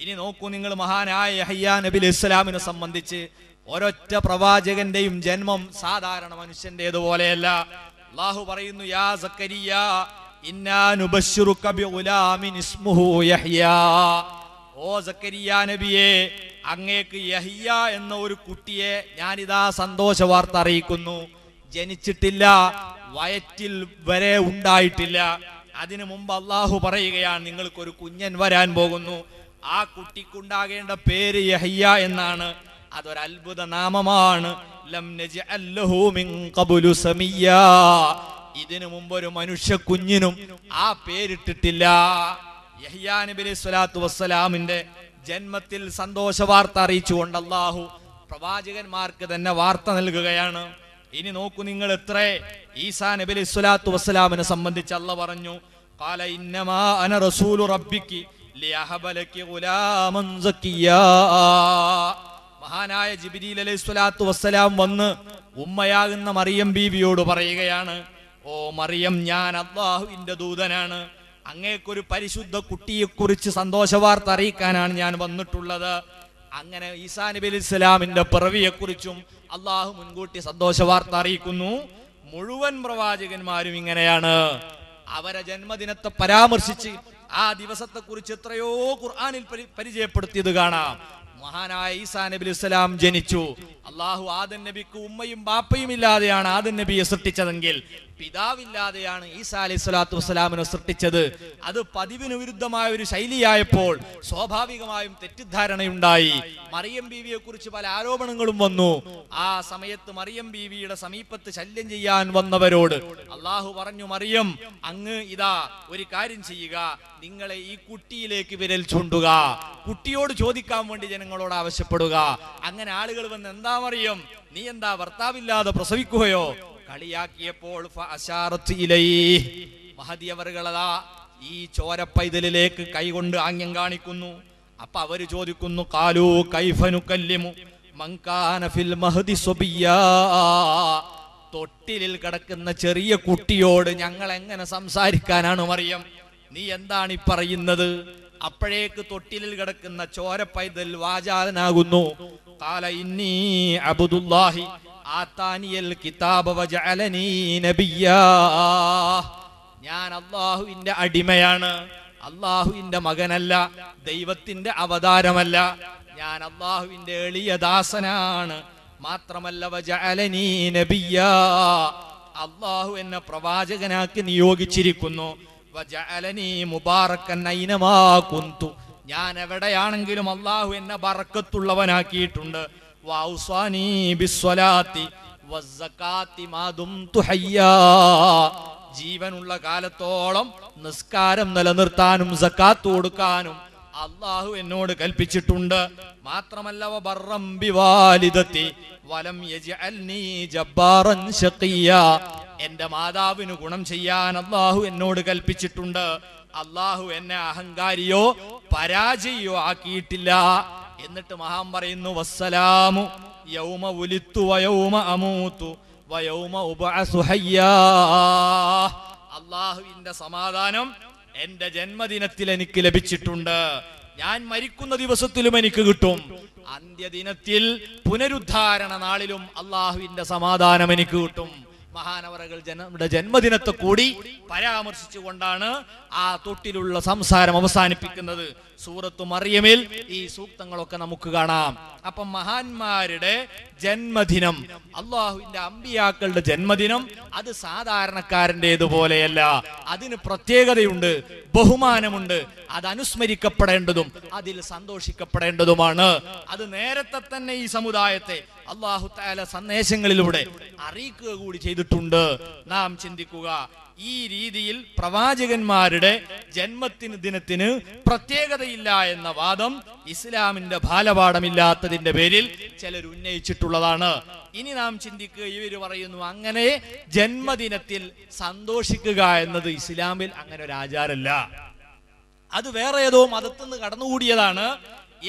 ഇനി നോക്കൂ നിങ്ങൾ, മഹാനായ യഹ്യാ നബി അലൈഹി സ്വലാമിനെ സംബന്ധിച്ച് ഒരൊറ്റ പ്രവാചകന്റെയും ജന്മം സാധാരണ മനുഷ്യന്റേതുപോലെയല്ല. അല്ലാഹു പറയുന്നു, യാ സക്കരിയ ഇന്നാ നുബശ്ശിറുക ബിഗുലാമിൻ ഇസ്മുഹു യഹ്യാ, ഓ സക്കരിയ നബിയെ, അങ്ങേക്ക് യഹ്യ എന്ന ഒരു കുട്ടിയെ ഞാനിതാ സന്തോഷ വാർത്ത അറിയിക്കുന്നു. ജനിച്ചിട്ടില്ല, വയറ്റിൽ വരെ ഉണ്ടായിട്ടില്ല. അതിനു മുമ്പ് അള്ളാഹു പറയുകയാണ്, നിങ്ങൾക്കൊരു കുഞ്ഞൻ വരാൻ പോകുന്നു. ആ കുട്ടിക്കുണ്ടാകേണ്ട പേര് യഹ്യ എന്നാണ്. അതൊരത്ഭുത നാമമാണ്. ലം നജ്അൽ ലഹു മിൻ ഖബ്ലു സമയ്യാ, ഇതിനു മുമ്പ് ഒരു മനുഷ്യ കുഞ്ഞിനും ആ പേരിട്ടിട്ടില്ല. യഹ്യാ നബി അലൈഹി സ്വലാത്തു വസ്സലാമിന്റെ ജന്മത്തിൽ സന്തോഷ വാർത്ത അറിയിച്ചുകൊണ്ട് അല്ലാഹു പ്രവാചകന്മാർക്ക് തന്നെ വാർത്ത നൽകുകയാണ്. ഇനി നോക്കൂ നിങ്ങൾ, എത്ര ഈസാ നബി അലൈഹി സ്വലാത്തു വസ്സലാമിനെ സംബന്ധിച്ച് അല്ലാഹു പറഞ്ഞു, ഖാല ഇന്നമാ അന റസൂലു റബ്ബികി ലിയഹബ ലകി ഗുലാമൻ സക്കിയാ, മഹാനായ ജിബ്രീൽ അലൈഹി സ്വലാത്തു വസ്സലാം വന്ന് ഉമ്മയാകുന്ന മറിയം ബീവിയോട് പറയുകയാണ്, ഓ മറിയം, ഞാൻ അല്ലാഹുവിന്റെ ദൂതനാണ്. അങ്ങേക്കൊരു പരിശുദ്ധ കുട്ടിയെക്കുറിച്ച് സന്തോഷ വാർത്ത അറിയിക്കാനാണ് ഞാൻ വന്നിട്ടുള്ളത്. അങ്ങനെ ഈസാ നബി അലൈഹി സ്വലാമിന്റെ പിറവിയെക്കുറിച്ചും അള്ളാഹു മുൻകൂട്ടി സന്തോഷ വാർത്ത അറിയിക്കുന്നു. മുഴുവൻ പ്രവാചകന്മാരും ഇങ്ങനെയാണ്. അവരെ ജന്മദിനത്തെ പരാമർശിച്ച് ആ ദിവസത്തെ കുറിച്ച് എത്രയോ ഖുർആനിൽ പരിചയപ്പെടുത്തിയത് കാണാം. മഹാനായ ഈസാ നബി അലൈഹി സ്വലാം ജനിച്ചു. അള്ളാഹു ആദം നബിക്ക് ഉമ്മയും ബാപ്പയും ഇല്ലാതെയാണ് ആദം നബിയെ സൃഷ്ടിച്ചതെങ്കിൽ പിതാവില്ലാതെയാണ് ഈസാ അലൈഹി സ്വലാത്തു വസ്സലാമിനെ സൃഷ്ടിച്ചത്. അത് പതിവിന് വിരുദ്ധമായ ഒരു ശൈലിയായപ്പോൾ സ്വാഭാവികമായും തെറ്റിദ്ധാരണയുണ്ടായി. മറിയം ബീവിയെ കുറിച്ച് പല ആരോപണങ്ങളും വന്നു. ആ സമയത്ത് മറിയം ബീവിയുടെ സമീപത്ത് ശല്യം ചെയ്യാൻ വന്നവരോട് അള്ളാഹു പറഞ്ഞു, മറിയം അങ്ങ് ഇതാ ഒരു കാര്യം ചെയ്യുക, നിങ്ങളെ ഈ കുട്ടിയിലേക്ക് വിരൽ ചൂണ്ടുക, കുട്ടിയോട് ചോദിക്കാൻ വേണ്ടി ജനങ്ങളോട് ആവശ്യപ്പെടുക. അങ്ങനെ ആളുകൾ വന്ന്, എന്താ മറിയം നീ എന്താ ഭർത്താവില്ലാതെ പ്രസവിക്കുകയോ? കളിയാക്കിയപ്പോൾ മഹദി അവറുകളതാ ഈ ചോരപ്പൈതലിലേക്ക് കൈകൊണ്ട് ആംഗ്യം കാണിക്കുന്നു. അപ്പൊ അവര് ചോദിക്കുന്നു, ഖാലൂ കൈഫ നുകല്ലിമു മൻ കാന ഫിൽ മഹദി സബിയ്യാ, തൊട്ടിലിൽ കിടക്കുന്ന ചെറിയ കുട്ടിയോട് ഞങ്ങൾ എങ്ങനെ സംസാരിക്കാനാണ് മറിയം, നീ എന്താണ് ഈ പറയുന്നത്? അപ്പോഴേക്ക് തൊട്ടിലിൽ കിടക്കുന്ന ചോരപ്പൈതൽ വാചാലനാകുന്നു. ഖാല ഇന്നി അബ്ദുല്ലാഹി ആതാനിയൽ കിതാബ വജഅലനീ നബിയ്യാ, ഞാൻ അല്ലാഹുവിന്റെ അടിമയാണ്, അല്ലാഹുവിന്റെ മകനല്ല, ദൈവത്തിന്റെ അവതാരമല്ല, ഞാൻ അല്ലാഹുവിന്റെ എളിയ ദാസനാണ്. മാത്രമല്ല വജഅലനീ നബിയ്യാ, അല്ലാഹു എന്നെ പ്രവാചകനാക്കി നിയോഗിച്ചിരിക്കുന്നു. വജഅലനീ മുബാറക്കൻ ഐനമാ കുന്തു, ഞാൻ എവിടെയാണെങ്കിലും അല്ലാഹു എന്നെ ബറക്കത്തുള്ളവനാക്കിയിട്ടുണ്ട്. വഔസാനി ബിസ്സലാത്തി വസ്സകാത്തി മാ ദുംതു ഹയ്യാ, ജീവനുള്ള കാലത്തോളം നിസ്കാരം നിലനിർത്താനും സകാത്ത് കൊടുക്കാനും അല്ലാഹു എന്നോട് കൽപ്പിച്ചിട്ടുണ്ട്. മാത്രമല്ല വബർറം ബിവാലിദതി വലം യജ്അൽനി ജബ്ബാറൻ ശഖിയാ, എന്റെ മാതാവിന് ഗുണം ചെയ്യാൻ അല്ലാഹു എന്നോട് കൽപ്പിച്ചിട്ടുണ്ട്. അല്ലാഹു എന്നെ അഹങ്കാരിയോ പരാജയോ ആക്കിയിട്ടില്ല. എന്നിട്ട് മഹാൻ പറയുന്നു, വസ്സലാമു യൗമ ഉലിത്തു വയൗമ അമൂതു വയൗമ ഉബഅസു ഹയ്യാ, അല്ലാഹുവിന്റെ സമാധാനം എന്റെ ജന്മദിനത്തിൽ എനിക്ക് ലഭിച്ചിട്ടുണ്ട്, ഞാൻ മരിക്കുന്ന ദിവസത്തിലും എനിക്ക് കിട്ടും, അന്ത്യദിനത്തിൽ പുനരുദ്ധാരണ നാളിലും അല്ലാഹുവിന്റെ സമാധാനം എനിക്ക് കിട്ടും. മഹാനവറുകൾ ജന്മദിനത്തെ കൂടി പരാമർശിച്ചുകൊണ്ടാണ് ആ തൊട്ടിലുള്ള സംസാരം അവസാനിപ്പിക്കുന്നത്. സൂറത്തു മറിയമിൽ ഈ സൂക്തങ്ങളൊക്കെ നമുക്ക് കാണാം. അപ്പം മഹാന്മാരുടെ ജന്മദിനം, അള്ളാഹുവിന്റെ അമ്പിയാക്കളുടെ ജന്മദിനം, അത് സാധാരണക്കാരൻ്റെതുപോലെയല്ല. അതിന് പ്രത്യേകതയുണ്ട്, ബഹുമാനമുണ്ട്. അത് അനുസ്മരിക്കപ്പെടേണ്ടതും അതിൽ സന്തോഷിക്കപ്പെടേണ്ടതുമാണ്. അത് നേരത്തെ തന്നെ ഈ സമുദായത്തെ അല്ലാഹു തആല സന്ദേശങ്ങളിലൂടെ അറിയിക്കുക കൂടി ചെയ്തിട്ടുണ്ട്. നാം ചിന്തിക്കുക, ഈ രീതിയിൽ പ്രവാചകന്മാരുടെ ദിനത്തിന് പ്രത്യേകതയില്ല എന്ന വാദം ഇസ്ലാമിന്റെ ബാലപാഠമില്ലാത്തതിന്റെ പേരിൽ ചിലർ ഉന്നയിച്ചിട്ടുള്ളതാണ്. ഇനി നാം ചിന്തിക്കുക, ഇവർ പറയുന്നു അങ്ങനെ ജന്മദിനത്തിൽ സന്തോഷിക്കുക എന്നത് ഇസ്ലാമിൽ അങ്ങനെ ഒരു ആചാരമല്ല, അത് വേറെ ഏതോ മതത്തിൽ നിന്ന് കടന്നുകൂടിയതാണ്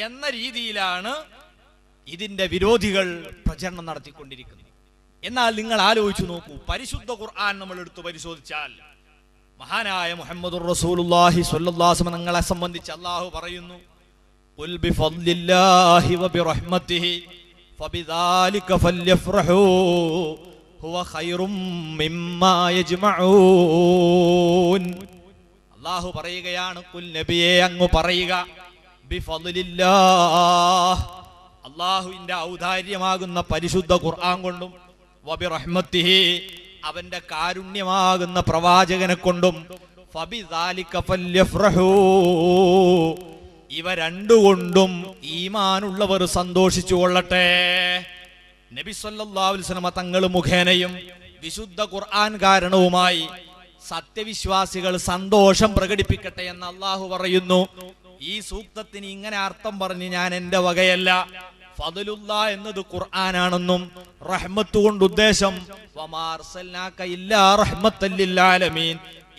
എന്ന രീതിയിലാണ് ഇതിന്റെ വിരോധികൾ പ്രചരണം നടത്തിക്കൊണ്ടിരിക്കുന്നത്. എന്നാൽ നിങ്ങൾ ആലോചിച്ചു നോക്കൂ, പരിശുദ്ധ ഖുർആൻ നമ്മൾ എടുത്തു പരിശോധിച്ചാൽ മഹാനായ മുഹമ്മദുർ റസൂലുള്ളാഹി സ്വല്ലല്ലാഹു അലൈഹി വസല്ലം തങ്ങളെ സംബന്ധിച്ച് അല്ലാഹു പറയുന്നു, ഖുൽ ബിഫദ്ലില്ലാഹി വബിറഹ്മതിഹി ഫബിദാലിക ഫല്യഫ്റഹൂ ഹുവ ഖൈറും മിമ്മാ യജ്മഊൻ. അല്ലാഹു പറയുകയാണ്, ഖുൽ നബിയേ അങ്ങ് പറയുക, ബിഫദ്ലില്ലാഹ് അല്ലാഹുവിന്റെ ഔദാര്യമാകുന്ന പരിശുദ്ധ ഖുർആൻ കൊണ്ടും വബിറഹ്മതിഹി അവന്റെ കാരുണ്യമാകുന്ന പ്രവാചകനെ കൊണ്ടും ഫബിദാലിക ഫല്യഫ്റഹൂ ഇവ രണ്ടുകൊണ്ടും ഈമാനുള്ളവർ സന്തോഷിച്ചു കൊള്ളട്ടെ. നബി സല്ലല്ലാഹു അലൈഹി വസല്ലം തങ്ങൾ മുഖേനയും വിശുദ്ധ ഖുർആൻ കാരണവുമായി സത്യവിശ്വാസികൾ സന്തോഷം പ്രകടിപ്പിക്കട്ടെ എന്ന് അല്ലാഹു പറയുന്നു. ഈ സൂക്തത്തിന് ഇങ്ങനെ അർത്ഥം പറഞ്ഞ് ഞാൻ എന്റെ വകയല്ല, ഫദ്ലുല്ലാ എന്നത് ഖുർആനാണെന്നും റഹ്മത്ത് കൊണ്ട് ഉദ്ദേശം വമാ അർസൽനാക ഇല്ലാ റഹ്മത്തൽ ലിൽ ആലമീൻ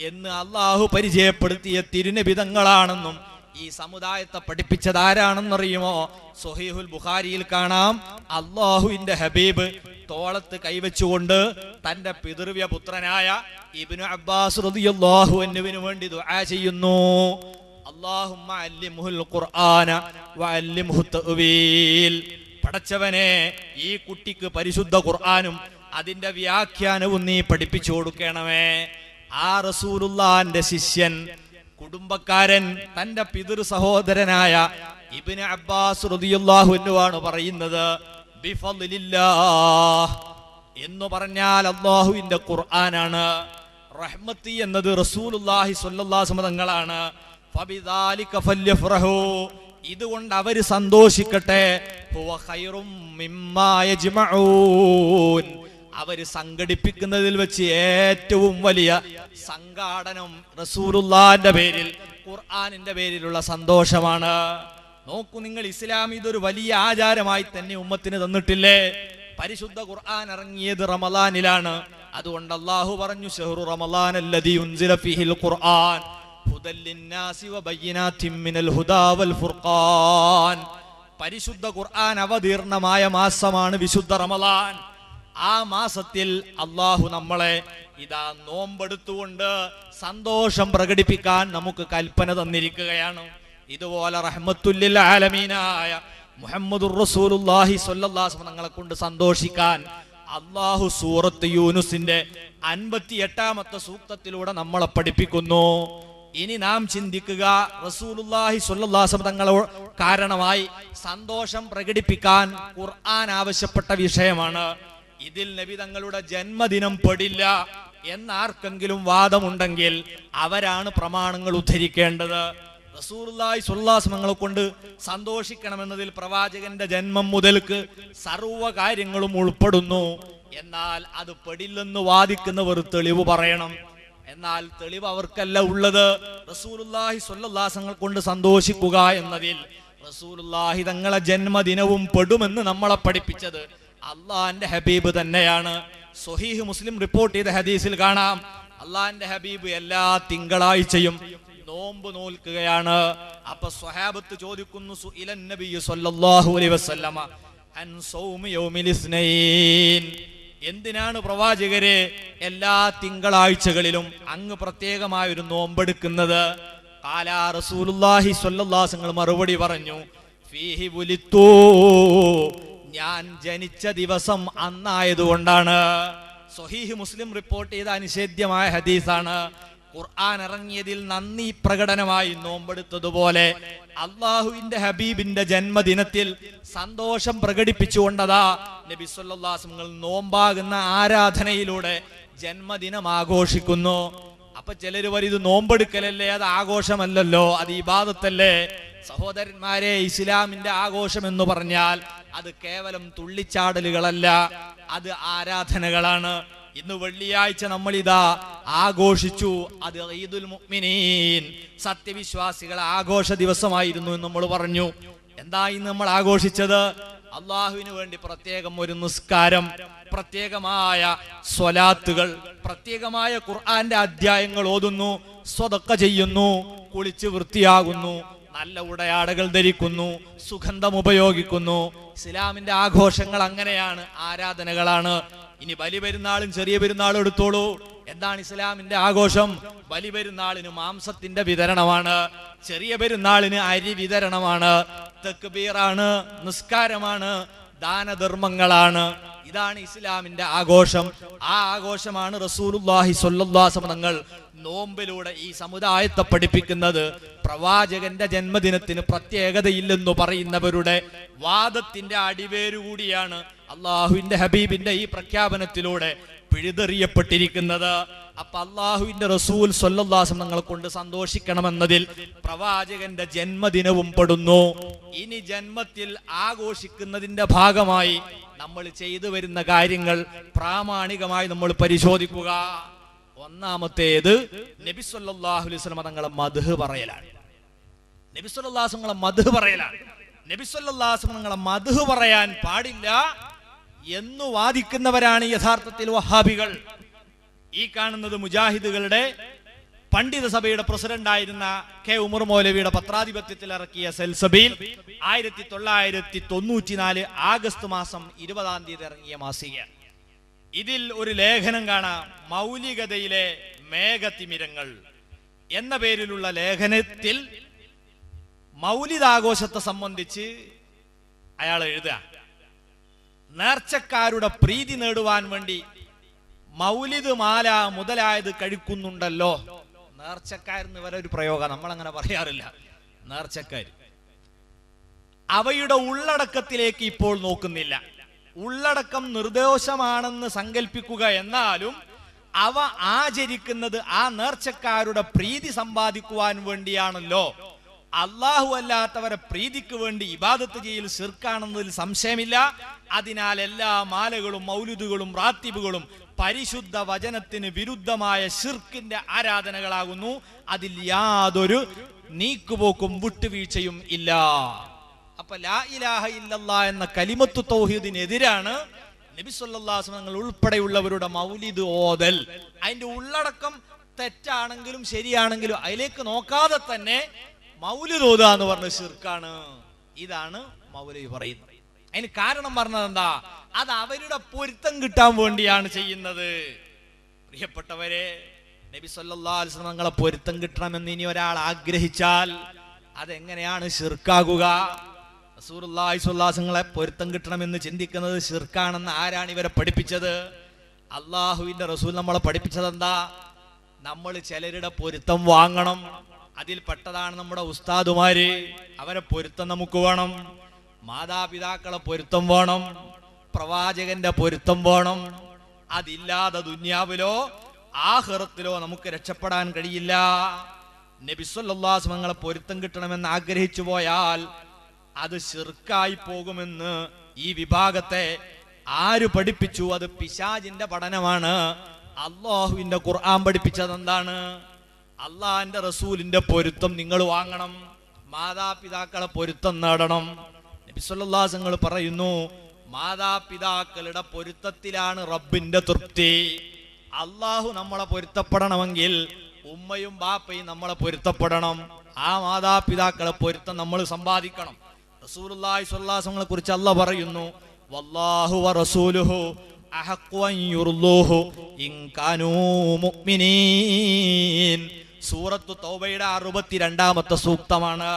എന്ന് അല്ലാഹു പരിചയപ്പെടുത്തിയ തിരുനബി തങ്ങളാണെന്നും ഈ സമുദായത്തെ പഠിപ്പിച്ചത് ആരാണെന്നറിയുമോ? സ്വഹീഹുൽ ബുഖാരിയിൽ കാണാം, അല്ലാഹുവിന്റെ ഹബീബ് തോളത്ത് കൈവച്ചുകൊണ്ട് തന്റെ പിതൃവ്യ പുത്രനായ ഇബ്നു അബ്ബാസ് റളിയല്ലാഹു അൻഹുവിന് വേണ്ടി ദുആ ചെയ്യുന്നു. അല്ലാഹുമ്മ അല്ലിംഹുൽ ഖുർആന വഅല്ലിംഹു തഅ്വീൽ. പടച്ചവനെ, ഈ കുട്ടിക്ക് പരിശുദ്ധ ഖുർആനും അതിന്റെ വ്യാഖ്യാനവും നീ പഠിപ്പിച്ചു കൊടുക്കണമേ. ആ റസൂലുള്ളാഹിന്റെ ശിഷ്യൻ, കുടുംബക്കാരൻ, തന്റെ പിതൃ സഹോദരനായ ഇബ്നു അബ്ബാസ് റളിയല്ലാഹു അൻഹു ആണ് പറയുന്നത്, ബിഫളില്ലാഹ് എന്ന് പറഞ്ഞാൽ അല്ലാഹുവിന്റെ ഖുർആനാണ്. റഹ്മത്തി എന്നത് റസൂലുള്ളാഹി സ്വല്ലല്ലാഹു അലൈഹി വസല്ലം തങ്ങളാണ്. ഫബിദാലിക ഫല്യഫ്റഹു, ഇതുകൊണ്ട് അവര് സന്തോഷിക്കട്ടെ. ഹുവ ഖൈറും മിമ്മാ യജ്മഊൻ, അവര് സംഘടിപ്പിക്കുന്നതിൽ വെച്ച് ഏറ്റവും വലിയ സംഘാടനം റസൂലുള്ളാഹിന്റെ പേരിൽ, ഖുർആനിന്റെ പേരിലുള്ള സന്തോഷമാണ്. നോക്കൂ നിങ്ങൾ, ഇസ്ലാം ഇതൊരു വലിയ ആചാരമായി തന്നെ ഉമ്മത്തിന് തന്നിട്ടില്ലേ? പരിശുദ്ധ ഖുർആൻ ഇറങ്ങിയത് റമളാനിലാണ്. അതുകൊണ്ട് അല്ലാഹു പറഞ്ഞു, ശഹ്റു റമളാൻ അല്ലദീ ഉൻസില ഫീഹിൽ ഖുർആൻ ഹുദൽ ലിന്നാസി വബയ്യിനാതിൻ മിനൽ ഹുദാ വൽ ഫുർഖാൻ. പരിശുദ്ധ ഖുർആൻ അവതീർണമായ മാസമാണ് വിശുദ്ധ റമളാൻ. ആ മാസത്തിൽ അല്ലാഹു നമ്മളെ ഇതാ നോമ്പെടുത്തുകൊണ്ട് സന്തോഷം പ്രകടിപ്പിക്കാൻ നമുക്ക് കൽപ്പന തന്നിരിക്കുകയാണ്. ഇതുപോലെ റഹ്മത്തുൽ ലിൽ ആലമീനായ മുഹമ്മദുർ റസൂലുള്ളാഹി സ്വല്ലല്ലാഹു അലൈഹി വസല്ലം തങ്ങളെ കൊണ്ട് സന്തോഷിക്കാൻ അല്ലാഹു സൂറത്ത് യൂനുസിന്റെ 58ാമത്തെ സൂക്തത്തിലൂടെ നമ്മളെ പഠിപ്പിക്കുന്നു. ഇനി നാം ചിന്തിക്കുക, റസൂലുള്ളാഹി സ്വല്ലല്ലാഹു അലൈഹി വസല്ലം തങ്ങളെ കാരണമായി സന്തോഷം പ്രകടിപ്പിക്കാൻ ഖുർആൻ ആവശ്യപ്പെട്ട വിഷയമാണ്. ഇതിൽ നബി തങ്ങളുടെ ജന്മദിനം പെടില്ല എന്നാർക്കെങ്കിലും വാദമുണ്ടെങ്കിൽ അവരാണ് പ്രമാണങ്ങൾ ഉദ്ധരിക്കേണ്ടത്. റസൂലുള്ളാഹി സ്വല്ലല്ലാഹു അലൈഹി വസല്ലം തങ്ങളെ കൊണ്ട് സന്തോഷിക്കണമെന്നതിൽ പ്രവാചകന്റെ ജന്മം മുതൽക്ക് സർവ്വ കാര്യങ്ങളും ഉൾപ്പെടുന്നു. എന്നാൽ അത് പെടില്ലെന്ന് വാദിക്കുന്നവർ തെളിവ് പറയണം. എന്നാൽ തെളിവ് അവർക്കല്ല ഉള്ളത്. റസൂലുള്ളാഹി സ്വല്ലല്ലാഹു അലൈഹി വസല്ലം കൊണ്ട് സന്തോഷിക്കുക എന്നതിൽ റസൂലുള്ളാഹി തങ്ങളെ ജന്മദിനവും പെടുമെന്ന് നമ്മളെ പഠിപ്പിച്ചത് അള്ളാഹിന്റെ ഹബീബ് തന്നെയാണ്. സ്വഹീഹ് മുസ്ലിം റിപ്പോർട്ട് ചെയ്ത ഹദീസിൽ കാണാം, അള്ളാഹിന്റെ ഹബീബ് എല്ലാ തിങ്കളാഴ്ചയും നോമ്പ് നോൽക്കുകയാണ്. അപ്പൊ സ്വഹാബത്ത് ചോദിക്കുന്നു, സുഇലൻ നബിയ്യു സ്വല്ലല്ലാഹു അലൈഹി വസല്ലമ അൻ സൗമി യൗമിൽ ഇസ്നൈൻ, എന്തിനാണ് പ്രവാചകരെ എല്ലാ തിങ്കളാഴ്ചകളിലും അങ്ങ് പ്രത്യേകമായ ഒരു നോമ്പെടുക്കുന്നത്? ഖാലാ റസൂലുള്ളാഹി സ്വല്ലല്ലാഹു അലൈഹി വസല്ലം മറുപടി പറഞ്ഞു, ഫീഹി വുലിത്തു, ഞാൻ ജനിച്ച ദിവസം അന്നായതുകൊണ്ടാണ്. സ്വഹീഹ് മുസ്ലിം റിപ്പോർട്ട് ചെയ്ത അനിഷേധ്യമായ ഹദീസാണ്. ഖുർആൻ ഇറങ്ങിയതിൽ നന്ദി പ്രകടനമായി നോമ്പെടുത്തതുപോലെ അള്ളാഹുവിന്റെ ഹബീബിന്റെ ജന്മദിനത്തിൽ സന്തോഷം പ്രകടിപ്പിച്ചുകൊണ്ടതാ നബി സല്ലല്ലാഹു അലൈഹി വസല്ലം നോമ്പാകുന്ന ആരാധനയിലൂടെ ജന്മദിനം ആഘോഷിക്കുന്നു. അപ്പൊ ചിലര് പറയും, ഇത് നോമ്പെടുക്കലല്ലേ, അത് ആഘോഷമല്ലല്ലോ, അത് ഇബാദത്തല്ലേ? സഹോദരന്മാരെ, ഇസ്ലാമിന്റെ ആഘോഷം എന്ന് പറഞ്ഞാൽ അത് കേവലം തുള്ളിച്ചാടലുകളല്ല, അത് ആരാധനകളാണ്. ഇന്ന് വെള്ളിയാഴ്ച നമ്മൾ ഇതാ ആഘോഷിച്ചു, അത് ഈദുൽ മുഅ്മിനീൻ, സത്യവിശ്വാസികളെ ആഘോഷ ദിവസമായിരുന്നു എന്ന് നമ്മൾ പറഞ്ഞു. എന്താ ഇന്ന് നമ്മൾ ആഘോഷിച്ചത്? അള്ളാഹുവിന് വേണ്ടി പ്രത്യേകം ഒരു നിസ്കാരം, പ്രത്യേകമായ സ്വലാത്തുകൾ, പ്രത്യേകമായ ഖുർആന്റെ അധ്യായങ്ങൾ ഓതുന്നു, സ്വതക്ക ചെയ്യുന്നു, കുളിച്ച് വൃത്തിയാകുന്നു, നല്ല ഉടയാടകൾ ധരിക്കുന്നു, സുഗന്ധം ഉപയോഗിക്കുന്നു. ഇസ്ലാമിന്റെ ആഘോഷങ്ങൾ അങ്ങനെയാണ്, ആരാധനകളാണ്. ഇനി ബലിപെരുന്നാളും ചെറിയ പെരുന്നാളും എടുത്തോളൂ. എന്താണ് ഇസ്ലാമിന്റെ ആഘോഷം? ബലിപെരുന്നാളിന് മാംസത്തിന്റെ വിതരണമാണ്, ചെറിയ പെരുന്നാളിന് അരി വിതരണമാണ്, തക്ബീറാണ്, നിസ്കാരമാണ്, ദാനധർമ്മങ്ങളാണ്. ഇതാണ് ഇസ്ലാമിന്റെ ആഘോഷം. ആ ആഘോഷമാണ് റസൂലുള്ളാഹി സ്വല്ലല്ലാഹു അലൈഹി വസല്ലം തങ്ങൾ നോമ്പിലൂടെ ഈ സമുദായത്തെ പഠിപ്പിക്കുന്നത്. പ്രവാചകന്റെ ജന്മദിനത്തിന് പ്രത്യേകതയില്ലെന്ന് പറയുന്നവരുടെ വാദത്തിന്റെ അടിവേരുകൂടിയാണ് അള്ളാഹുവിന്റെ ഹബീബിന്റെ ഈ പ്രഖ്യാപനത്തിലൂടെ പിഴുതെറിയപ്പെട്ടിരിക്കുന്നത്. അപ്പൊ അള്ളാഹുവിന്റെ റസൂൽ സ്വല്ലല്ലാഹു അലൈഹി വസല്ലം തങ്ങളെ കൊണ്ട് സന്തോഷിക്കണമെന്നതിൽ പ്രവാചകന്റെ ജന്മദിനവും പെടുന്നു. ഇനി ജന്മത്തിൽ ആഘോഷിക്കുന്നതിന്റെ ഭാഗമായി നമ്മൾ ചെയ്തു വരുന്ന കാര്യങ്ങൾ പ്രാമാണികമായി നമ്മൾ പരിശോധിക്കുക. ഒന്നാമത്തേത് നബി സല്ലല്ലാഹു അലൈഹി വസല്ലം തങ്ങളെ മദ്ഹ് പറയലാണ്. നബി സല്ലല്ലാഹു അലൈഹി വസല്ലം മദ്ഹ് പറയലാണ്. നബി സല്ലല്ലാഹു അലൈഹി വസല്ലം തങ്ങളെ മദ്ഹ് പറയാൻ പാടില്ല എന്ന് വാദിക്കുന്നവരാണ് യഥാർത്ഥത്തിൽ വഹാബികൾ. ഈ കാണുന്നത് മുജാഹിദുകളുടെ പണ്ഡിത സഭയുടെ പ്രസിഡന്റായിരുന്ന കെ ഉമർ മൗലവിയുടെ പത്രാധിപത്യത്തിൽ ഇറക്കിയ സെൽസബീൽ 1994 ആഗസ്റ്റ് മാസം 20 തീയതി ഇറങ്ങിയ മാസിക. ഇതിൽ ഒരു ലേഖനം കാണാം, മൗലികതയിലെ മേഘതിമിരങ്ങൾ എന്ന പേരിലുള്ള ലേഖനത്തിൽ മൗലിദാഘോഷത്തെ സംബന്ധിച്ച് അയാൾ എഴുതുക, നേർച്ചക്കാരുടെ പ്രീതി നേടുവാൻ വേണ്ടി മൗലിദ് മാല മുതലായത് കഴിക്കുന്നുണ്ടല്ലോ. നേർച്ചക്കാരെന്ന് വരെ ഒരു പ്രയോഗം നമ്മളങ്ങനെ പറയാറില്ല. നേർച്ചക്കാർ അവയുടെ ഉള്ളടക്കത്തിലേക്ക് ഇപ്പോൾ നോക്കുന്നില്ല. ഉള്ളടക്കം നിർദോഷമാണെന്ന് സങ്കല്പിക്കുക, എന്നാലും അവ ആചരിക്കുന്നത് ആ നേർച്ചക്കാരുടെ പ്രീതി സമ്പാദിക്കുവാൻ വേണ്ടിയാണല്ലോ. അള്ളാഹു അല്ലാത്തവരെ പ്രീതിക്ക് വേണ്ടി ഇബാദത്ത് ചെയ്യൽ ശിർക്കാണെന്നതിൽ സംശയമില്ല. അതിനാൽ എല്ലാ മാലകളും മൗലിദുകളും റാത്തിബുകളും പരിശുദ്ധ വചനത്തിന് വിരുദ്ധമായ ശിർക്കിന്റെ ആരാധനകളാകുന്നു. അതിൽ യാതൊരു നീക്കുപോക്കും വിട്ടുവീഴ്ചയും ഇല്ല. അപ്പൊ ലാ ഇലാഹ ഇല്ലല്ലാഹ് എന്ന കലിമത്തു തൗഹീദിനെതിരാണ് നബി സല്ലല്ലാഹു അലൈഹി വസല്ലം ഉൾപ്പെടെയുള്ളവരുടെ മൗലിദ് ഓതൽ. അതിന്റെ ഉള്ളടക്കം തെറ്റാണെങ്കിലും ശരിയാണെങ്കിലും അതിലേക്ക് നോക്കാതെ തന്നെ മൗലിദ് ഓതുക എന്ന് പറഞ്ഞ ശിർക്കാണ്. ഇതാണ് മൗലവി പറയുന്നത്. അതിന് കാരണം പറഞ്ഞത് എന്താ? അത് അവരുടെ പൊരുത്തം കിട്ടാൻ വേണ്ടിയാണ് ചെയ്യുന്നത്. പ്രിയപ്പെട്ടവരെ, നബി സല്ലല്ലാഹു അലൈഹി വസല്ലം തങ്ങളെ പൊരുത്തം കിട്ടണമെന്ന് ഇനി ഒരാൾ ആഗ്രഹിച്ചാൽ അതെങ്ങനെയാണ് ശിർക്കാകുക? റസൂലുള്ളാഹി സ്വല്ലല്ലാഹു അലൈഹി വസല്ലം പൊരുത്തം കിട്ടണമെന്ന് ചിന്തിക്കുന്നത് ശിർക്കാണെന്ന് ആരാണ് ഇവരെ പഠിപ്പിച്ചത്? അള്ളാഹുവിന്റെ റസൂൽ നമ്മളെ പഠിപ്പിച്ചത് എന്താ? നമ്മൾ ചിലരുടെ പൊരുത്തം വാങ്ങണം. അതിൽ പെട്ടതാണ് നമ്മുടെ ഉസ്താദുമാര്. അവരെ പൊരുത്തം നമുക്ക് വേണം. മാതാപിതാക്കളെ പൊരുത്തം വേണം. പ്രവാചകന്റെ പൊരുത്തം വേണം. അതില്ലാതെ ദുനിയാവിലോ ആഖിറത്തിലോ നമുക്ക് രക്ഷപ്പെടാൻ കഴിയില്ല. നബി സല്ലല്ലാഹു അലൈഹി വസല്ലം പൊരുത്തം കിട്ടണമെന്ന് ആഗ്രഹിച്ചു പോയാൽ അത് ശിർക്കായി പോകുമെന്ന് ഈ വിഭാഗത്തെ ആര് പഠിപ്പിച്ചു? അത് പിശാചിന്റെ പഠനമാണ്. അല്ലാഹുവിന്റെ ഖുർആൻ പഠിപ്പിച്ചത് എന്താണ്? അള്ളാഹിന്റെ റസൂലിന്റെ പൊരുത്തം നിങ്ങൾ വാങ്ങണം. മാതാപിതാക്കളെ പൊരുത്തം നേടണം. നബി സല്ലല്ലാഹു അലൈഹി വസല്ലം പറയുന്നു, മാതാപിതാക്കളുടെ പൊരുത്തത്തിലാണ് റബ്ബിന്റെ തൃപ്തി. അള്ളാഹു നമ്മളെ പൊരുത്തപ്പെടണമെങ്കിൽ ഉമ്മയും ബാപ്പയും നമ്മളെ പൊരുത്തപ്പെടണം. ആ മാതാപിതാക്കളെ പൊരുത്തം നമ്മൾ സമ്പാദിക്കണം. റസൂലുള്ളാഹി സ്വല്ലല്ലാഹു അലൈഹി വസല്ലമയെ കുറിച്ച് അല്ലാഹു പറയുന്നു, വല്ലാഹു വറസൂലുഹു അഹഖു അൻ യുർദൂഹു ഇൻ കാനൂ മുഅ്മിനീൻ. സൂറത്തു തൗബയുടെ 62-ാമത്തെ സൂക്തമാണ്.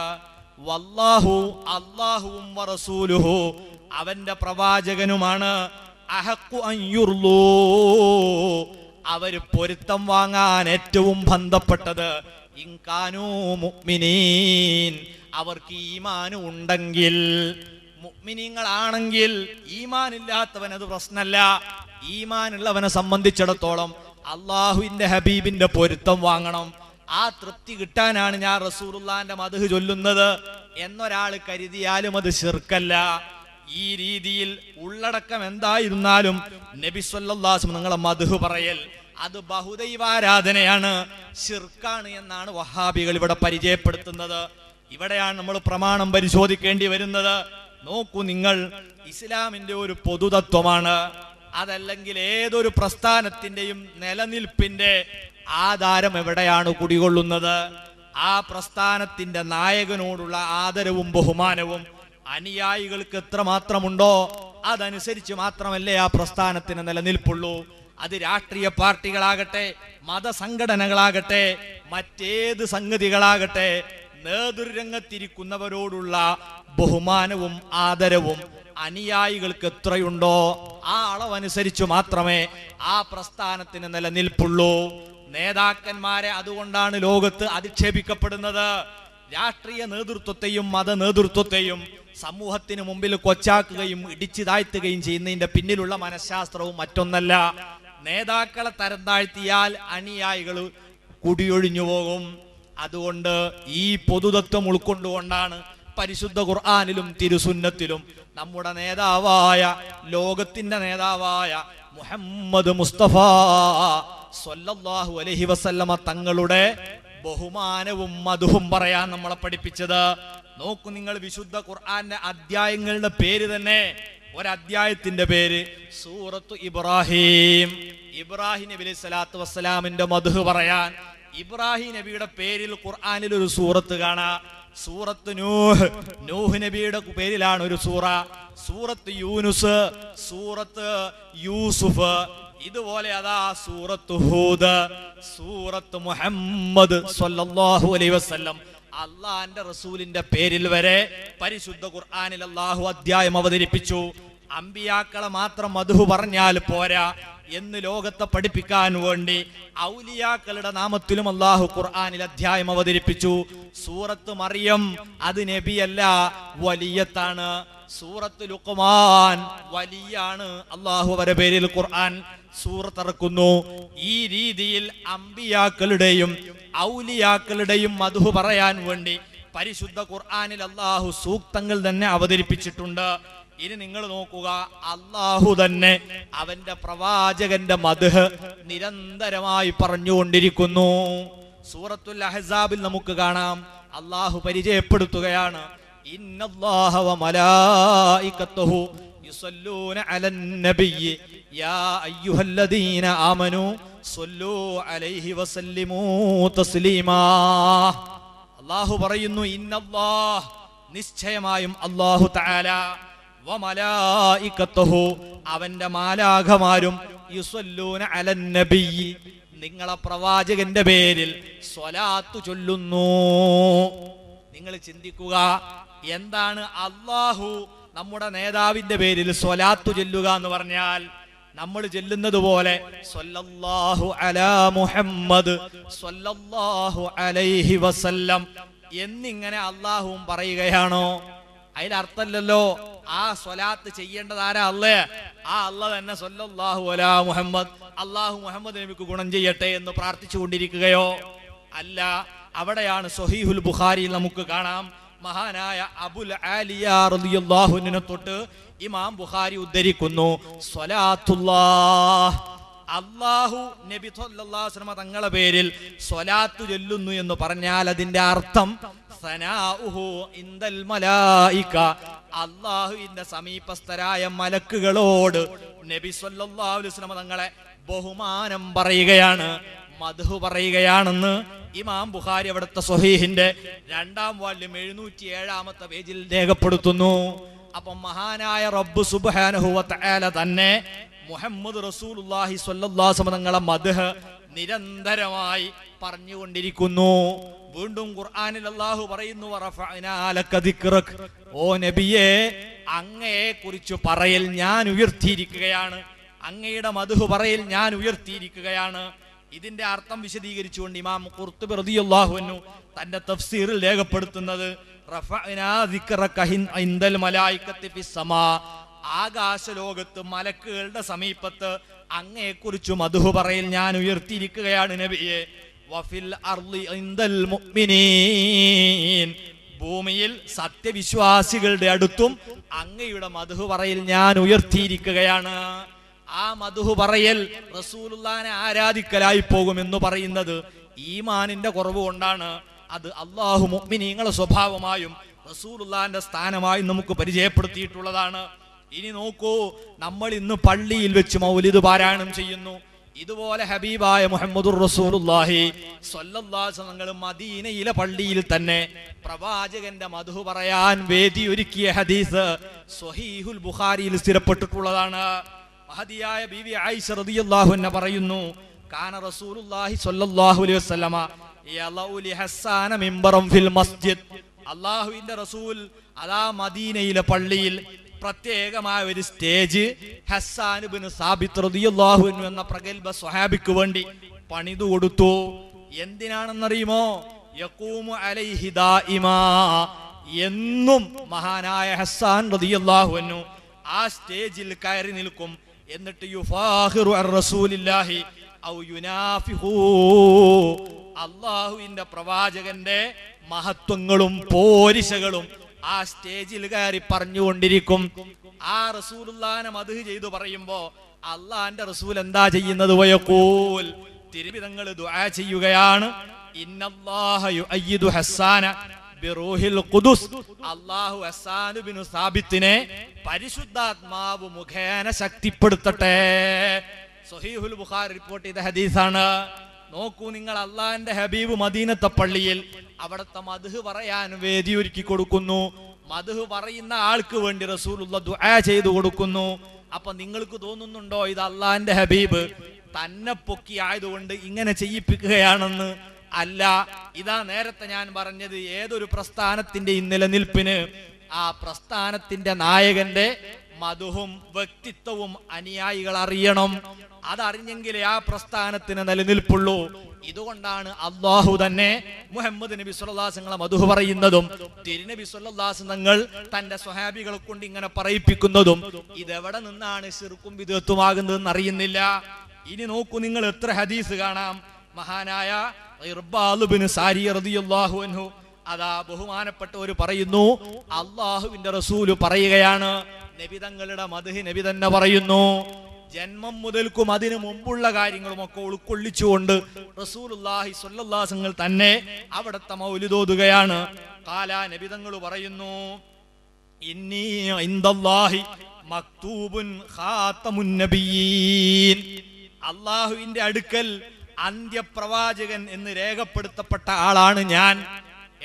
വല്ലാഹു, അല്ലാഹുവും വറസൂലുഹു, അവന്റെ പ്രവാചകനുമാണ്, അഹഖു അൻ യുർദൂ, അവര് പൊരുത്തം വാങ്ങാൻ ഏറ്റവും ബന്ധപ്പെട്ടത്. ഇൻ കാനൂ മുഅ്മിനീൻ, അവർക്ക് ഈമാൻ ഉണ്ടെങ്കിൽ. മുഅ്മിനീങ്ങളാണെങ്കിൽ, ഈമാൻ ഇല്ലാത്തവൻ അത് പ്രശ്നമല്ല. ഈമാൻ ഉള്ളവനെ സംബന്ധിച്ചിടത്തോളം അള്ളാഹുവിന്റെ ഹബീബിന്റെ പൊരുത്തം വാങ്ങണം. ആ തൃപ്തി കിട്ടാനാണ് ഞാൻ റസൂലുള്ളാഹിന്റെ മദ്ഹ് ചൊല്ലുന്നത് എന്നൊരാൾ കരുതിയാലും അത് ശിർക്കല്ല. ഈ രീതിയിൽ ഉള്ളടക്കം എന്തായിരുന്നാലും നബി സല്ലല്ലാഹു അലൈഹി വസല്ലം നിങ്ങളെ മദ്ഹ് പറയൽ അത് ബഹുദൈവാരാധനയാണ്, ശിർക്കാണ് എന്നാണ് വഹാബികൾ ഇവിടെ പരിചയപ്പെടുത്തുന്നത്. ഇവിടെയാണ് നമ്മൾ പ്രമാണം പരിശോധിക്കേണ്ടി വരുന്നത്. നോക്കൂ നിങ്ങൾ, ഇസ്ലാമിന്റെ ഒരു പൊതുതത്വമാണ്. അതല്ലെങ്കിൽ ഏതൊരു പ്രസ്ഥാനത്തിന്റെയും നിലനിൽപ്പിന്റെ ആധാരം എവിടെയാണ് കുടികൊള്ളുന്നത്? ആ പ്രസ്ഥാനത്തിന്റെ നായകനോടുള്ള ആദരവും ബഹുമാനവും അനുയായികൾക്ക് എത്രമാത്രമുണ്ടോ അതനുസരിച്ച് മാത്രമല്ലേ ആ പ്രസ്ഥാനത്തിന് നിലനിൽപ്പുള്ളൂ. അത് രാഷ്ട്രീയ പാർട്ടികളാകട്ടെ, മതസംഘടനകളാകട്ടെ, മറ്റേത് സംഗതികളാകട്ടെ, നേതൃരംഗത്തിരിക്കുന്നവരോടുള്ള ബഹുമാനവും ആദരവും അനുയായികൾക്ക് എത്രയുണ്ടോ ആ അളവനുസരിച്ച് മാത്രമേ ആ പ്രസ്ഥാനത്തിന് നിലനിൽപ്പുള്ളൂ. നേതാക്കന്മാരെ അതുകൊണ്ടാണ് ലോകത്ത് അധിക്ഷേപിക്കപ്പെടുന്നത്. രാഷ്ട്രീയ നേതൃത്വത്തെയും മത നേതൃത്വത്തെയും സമൂഹത്തിന് മുമ്പിൽ കൊച്ചാക്കുകയും ഇടിച്ചു താഴ്ത്തുകയും ചെയ്യുന്നതിന്റെ പിന്നിലുള്ള മനഃശാസ്ത്രവും മറ്റൊന്നല്ല. നേതാക്കളെ തരം താഴ്ത്തിയാൽ അനുയായികൾ കുടിയൊഴിഞ്ഞു പോകും. അതുകൊണ്ട് ഈ പൊതുതത്വം ഉൾക്കൊണ്ടുകൊണ്ടാണ് പരിശുദ്ധ ഖുർആനിലും തിരുസുന്നത്തിലും നമ്മുടെ നേതാവായ, ലോകത്തിന്റെ നേതാവായ മുഹമ്മദ് മുസ്തഫ സ്വല്ലല്ലാഹു അലൈഹി വസല്ലമ തങ്ങളുടെ ബഹുമാനവും മധുവും പറയാൻ നമ്മളെ പഠിപ്പിച്ചത്. നോക്കൂ നിങ്ങൾ, വിശുദ്ധ ഖുർആന്റെ അധ്യായങ്ങളുടെ പേര് തന്നെ, ഒരധ്യായത്തിന്റെ പേര് സൂറത്തു ഇബ്രാഹിം. ഇബ്രാഹിം നബി അലൈഹി സ്വലാത്തു വസ്സലാമിന്റെ മദ്ഹ് പറയാൻ ഇബ്രാഹിം നബിയുടെ പേരിൽ ഖുർആനിൽ ഒരു സൂറത്ത് കാണാം, സൂറത്ത് നൂഹ്. നൂഹ് നബിയുടെ പേരിലാണ് ഒരു സൂറ. സൂറത്ത് യൂനുസ്, സൂറത്ത് യൂസുഫ്, ഇതുപോലെ അതാ സൂറത്ത് ഹൂദ്, സൂറത്ത് മുഹമ്മദ് സ്വല്ലല്ലാഹു അലൈഹി വസല്ലം. അള്ളാന്റെ റസൂലിന്റെ പേരിൽ വരെ പരിശുദ്ധ ഖുർആനിൽ അല്ലാഹു അധ്യായം അവതരിപ്പിച്ചു. അമ്പിയാക്കളെ മാത്രം മദ്ഹു പറഞ്ഞാൽ പോരാ എന്ന് ലോകത്തെ പഠിപ്പിക്കാൻ വേണ്ടി ഔലിയാക്കളുടെ നാമത്തിലും അല്ലാഹു ഖുർആനിൽ അധ്യായം അവതരിപ്പിച്ചു. സൂറത്ത് മറിയം അത് നബിയല്ല, വലിയത്താണ്. സൂറത്ത് ലുഖ്മാൻ വലിയാണ്, അല്ലാഹു അവരുടെ പേരിൽ ഖുർആൻ സൂറത്ത് ഇറക്കുന്നു. ഈ രീതിയിൽ അമ്പിയാക്കളുടെയും ഔലിയാക്കളുടെയും മദ്ഹു പറയാൻ വേണ്ടി പരിശുദ്ധ ഖുർആനിൽ അല്ലാഹു സൂക്തങ്ങൾ തന്നെ അവതരിപ്പിച്ചിട്ടുണ്ട്. ഇനി നിങ്ങൾ നോക്കുക, അല്ലാഹു തന്നെ അവന്റെ പ്രവാചകന്റെ മദ്ഹ് നിരന്തരമായി പറഞ്ഞുകൊണ്ടിരിക്കുന്നു. സൂറത്തുൽ അഹ്സാബിൽ നമുക്ക് കാണാം, അല്ലാഹു പരിചയപ്പെടുത്തുകയാണ്, ഇന്നല്ലാഹ വ മലായികത്തുഹു യുസല്ലൂന അലൻ നബിയ്യി യാ അയ്യുഹല്ലദീന ആമനൂ സ്വല്ലൂ അലൈഹി വസല്ലിമൂ തസ്ലീമാ. അല്ലാഹു പറയുന്നു, ഇന്നല്ലാഹ് നിശ്ചയമായും അല്ലാഹു തആല വ മലായികത്തുഹു അവന്റെ മാലാഖമാരും യുസല്ലൂന അലൻ നബിയ്യി നിങ്ങളെ പ്രവാചകന്റെ പേരിൽ സ്വലാത്ത് ചൊല്ലുന്നു. നിങ്ങൾ ചിന്തിക്കുക, എന്താണ് അല്ലാഹു നമ്മുടെ നേതാവിന്റെ പേരിൽ സ്വലാത്ത് ചൊല്ലുക എന്ന് പറഞ്ഞാൽ? നമ്മൾ ചെല്ലുന്നത് പോലെ സ്വല്ലല്ലാഹു അലാ മുഹമ്മദ് സ്വല്ലല്ലാഹു അലൈഹി വസല്ലം എന്നിങ്ങനെ അല്ലാഹുവും പറയുകയാണോ? അതിലർത്ഥമല്ലല്ലോ. ആ സ്വലാത്ത് ചെയ്യേണ്ടത് ആരാ? അല്ലേ. ആ അല്ലാഹ് തന്നെ സ്വല്ലല്ലാഹു അലാ മുഹമ്മദ്, അല്ലാഹു മുഹമ്മദ് നബിക്ക് ഗുണം ചെയ്യട്ടെ എന്ന് പ്രാർത്ഥിച്ചു കൊണ്ടിരിക്കുകയോ? അല്ല. അവിടെയാണ് സ്വഹീഹുൽ ബുഖാരിയിൽ നമുക്ക് കാണാം, മഹാനായ അബുൽ ആലിയ റളിയല്ലാഹു അൻഹു തൊട്ട് ഇമാം ബുഖാരി ഉദ്ധരിക്കുന്നു, സ്വലാത്തുല്ലാഹ് അല്ലാഹു നബി സല്ലല്ലാഹു അലൈഹി വസല്ലം തങ്ങളുടെ പേരിൽ സ്വലാത്ത് ചൊല്ലുന്നു എന്ന് പറഞ്ഞാൽ അതിന്റെ അർത്ഥം സനാഉഹു ഇൻദൽ മലായിക, അല്ലാഹുവിന്റെ സമീപസ്ഥരായ മലക്കുകളോട് നബി സല്ലല്ലാഹു അലൈഹി വസല്ലം തങ്ങളെ ബഹുമാനം പറയുകയാണ്, മദ്ഹു പറയുകയാണെന്ന് ഇമാം ബുഖാരി അവിടുത്തെ സ്വഹീഹിന്റെ 2-ാം വാല്യം 707-ാമത്തെ പേജിൽ രേഖപ്പെടുത്തുന്നു. അപ്പം മഹാനായ റബ്ബ് സുബ്ഹാനഹു വ തആല തന്നെ മുഹമ്മദ് റസൂലുള്ളാഹി സ്വല്ലല്ലാഹു അലൈഹി വസല്ലം തങ്ങളെ മദ്ഹ് നിരന്തരമായി പറഞ്ഞുകൊണ്ടിരിക്കുന്നു. വീണ്ടും ഖുർആനിൽ അല്ലാഹു പറയുന്നു, വറഫഅനാ ലക ദിക്റക, ഓ നബിയേ അങ്ങയെ കുറിച്ച് പറയൽ ഞാൻ ഉയർത്തിയിരിക്കുകയാണ്, അങ്ങയുടെ മദ്ഹു പറയൽ ഞാൻ ഉയർത്തിയിരിക്കുകയാണ്. ഇതിന്റെ അർത്ഥം വിശദീകരിച്ചുകൊണ്ട് ഇമാം ഖുർത്തുബി റളിയല്ലാഹു അൻഹു തന്റെ തഫ്സീറിൽ രേഖപ്പെടുത്തുന്നത്, റഫഅനാ ദിക്റക ഇൻദൽ മലായികത്തി ഫിസ് സമാ, ആകാശലോകത്ത് മലക്കുകളുടെ സമീപത്ത് അങ്ങയെക്കുറിച്ച് മദ്ഹു പറയൽ ഞാൻ ഉയർത്തിയിരിക്കുകയാണ് നബിയെ. വഫിൽ അർളി ഇൻദൽ മുഅ്മിനീൻ, ഭൂമിയിൽ സത്യവിശ്വാസികളുടെ അടുത്തും അങ്ങയുടെ മദ്ഹു പറയൽ ഞാൻ ഉയർത്തിയിരിക്കുകയാണ്. ആ മദ്ഹു പറയൽ റസൂലുള്ളാഹിനെ ആരാധിക്കലായി പോകുമെന്ന് പറയുന്നത് ഈമാനിന്റെ കുറവ് കൊണ്ടാണ്. അത് അല്ലാഹു മുഅ്മിനീങ്ങളുടെ സ്വഭാവമായും റസൂലുള്ളാഹിന്റെ സ്ഥാനമായും നമുക്ക് പരിചയപ്പെടുത്തിയിട്ടുള്ളതാണ്. ഇനി നോക്കൂ, നമ്മൾ ഇന്ന് പള്ളിയിൽ വെച്ച് മൗലിദ് പാരായണം ചെയ്യുന്നു. ഇതുപോലെ ഹബീബായ മുഹമ്മദുർ റസൂലുള്ളാഹി സ്വല്ലല്ലാഹു അലൈഹി വസല്ലം മദീനയിലെ പള്ളിയിൽ തന്നെ പ്രവാചകന്റെ മദ്ഹു പറയാൻ വേദി ഒരുക്കിയ ഹദീസ് സ്വഹീഹുൽ ബുഖാരിയിൽ സ്ഥിരപ്പെട്ടിട്ടുള്ളതാണ്. മഹദിയായ ബീവി ആയിഷ റളിയല്ലാഹു അൻഹ പറയുന്നു, കാന റസൂലുള്ളാഹി സ്വല്ലല്ലാഹു അലൈഹി വസല്ലമ യലഉ ലിഹസ്സാന മിംബറൻ ഫിൽ മസ്ജിദ്, അല്ലാഹുവിന്റെ റസൂൽ അതാ മദീനയിലെ പള്ളിയിൽ പ്രത്യേകമായ ഒരു സ്റ്റേജ് ഹസ്സാൻ ഇബ്നു സാബിത്ത് റളിയല്ലാഹു അൻഹു എന്ന പ്രഗൽഭ സ്വഹാബിക്ക് വേണ്ടി പണിതു കൊടുത്തു. എന്തിനാണെന്നറിയുമോ? യഖൂമു അലൈഹി ദായിമാ, എന്നും മഹാനായ ഹസ്സാൻ റളിയല്ലാഹു അൻഹു ആ സ്റ്റേജിൽ കയറി നിൽക്കും. എന്നിട്ട് യുഫാഖിറു അർ റസൂലില്ലാഹി ഔ യുനാഫിഹു, അല്ലാഹുവിന്റെ പ്രവാചകന്റെ മഹത്വങ്ങളും പോരിശകളും ആ സ്റ്റേജിൽ കയറി പറഞ്ഞുകൊണ്ടിരിക്കും. ആ റസൂലുള്ളാഹിനെ മദ്ഹ് ചെയ്തു പറയുമ്പോ അള്ളാന്റെ റസൂൽ എന്താ ചെയ്യുന്നത്? വയഖൂൽ, തിരുവിതങ്ങൾ ദുആ ചെയ്യുകയാണ്, ഇന്നല്ലാഹ യുഅയ്യിദു ഹസ്സാന ബിറൂഹിൽ ഖുദുസ്, അല്ലാഹു ഹസ്സാൻ ഇബ്നു സാബിത്തിനെ പരിശുദ്ധാത്മാവ് മുഖേന ശക്തിപ്പെടുത്തട്ടെ. സ്വഹീഹുൽ ബുഖാരി റിപ്പോർട്ട് ചെയ്ത ഹദീസാണ്. നോക്കൂ നിങ്ങൾ, അള്ളാന്റെ ഹബീബ് മദീനത്തെ പള്ളിയിൽ അവിടുത്തെ മദ്ഹ് പറയാൻ വേദി ഒരുക്കി കൊടുക്കുന്നു. മദ്ഹ് പറയുന്ന ആൾക്ക് വേണ്ടി റസൂലുള്ള ദുആ ചെയ്തു കൊടുക്കുന്നു. അപ്പൊ നിങ്ങൾക്ക് തോന്നുന്നുണ്ടോ ഇത് അള്ളാന്റെ ഹബീബ് തന്നെ പൊക്കി ആയതുകൊണ്ട് ഇങ്ങനെ ചെയ്യിപ്പിക്കുകയാണെന്ന്? അല്ല. ഇതാ നേരത്തെ ഞാൻ പറഞ്ഞത്, ഏതൊരു പ്രസ്ഥാനത്തിന്റെ നിലനിൽപ്പിന് ആ പ്രസ്ഥാനത്തിന്റെ നായകന്റെ മധുവും വ്യക്തിത്വവും അനുയായികൾ അറിയണം. അതറിഞ്ഞെങ്കിലേ ആ പ്രസ്ഥാനത്തിന് നിലനിൽപ്പുള്ളൂ. ഇതുകൊണ്ടാണ് അള്ളാഹു തന്നെ മുഹമ്മദ് നബി സ്വല്ലല്ലാഹു അലൈഹി വസല്ലം മദ്ഹ് പറയുന്നതും തിരുനബി സ്വല്ലല്ലാഹു അലൈഹി വസല്ലം തന്റെ സ്വഹാബികളെ കൊണ്ട് ഇങ്ങനെ പറയിപ്പിക്കുന്നതും ഇതെവിടെ നിന്നാണ് ശിർക്കും ബിദ്അത്തുമാകുന്നതെന്ന് അറിയുന്നില്ല. ഇനി നോക്കൂ നിങ്ങൾ, എത്ര ഹദീസ് കാണാം. മഹാനായ ഇർബാദ് ഇബ്നു സാരിയ റളിയല്ലാഹു അൻഹു, അതാ ബഹുമാനപ്പെട്ടവർ പറയുന്നു, അള്ളാഹുവിന്റെ റസൂല് പറയുകയാണ്, നബി തങ്ങളുടെ മദ്ഹ് നബി തന്നെ പറയുന്നു. ജന്മം മുതൽക്കും അതിനു മുമ്പുള്ള കാര്യങ്ങളും ഒക്കെ ഉൾക്കൊള്ളിച്ചുകൊണ്ട് റസൂലുള്ളാഹി സ്വല്ലല്ലാഹു അലൈഹി വസല്ലം തന്നെ അവിടുത്തെ മൗലിദ് ഓതുകയാണ്. ഖാല, നബി തങ്ങൾ പറയുന്നു, ഇന്നി ഇൻദല്ലാഹി മക്തൂബുൻ ഖാതമുൻ നബിയീൻ. അള്ളാഹുവിന്റെ അടുക്കൽ അന്ത്യപ്രവാചകൻ എന്ന് രേഖപ്പെടുത്തപ്പെട്ട ആളാണ് ഞാൻ.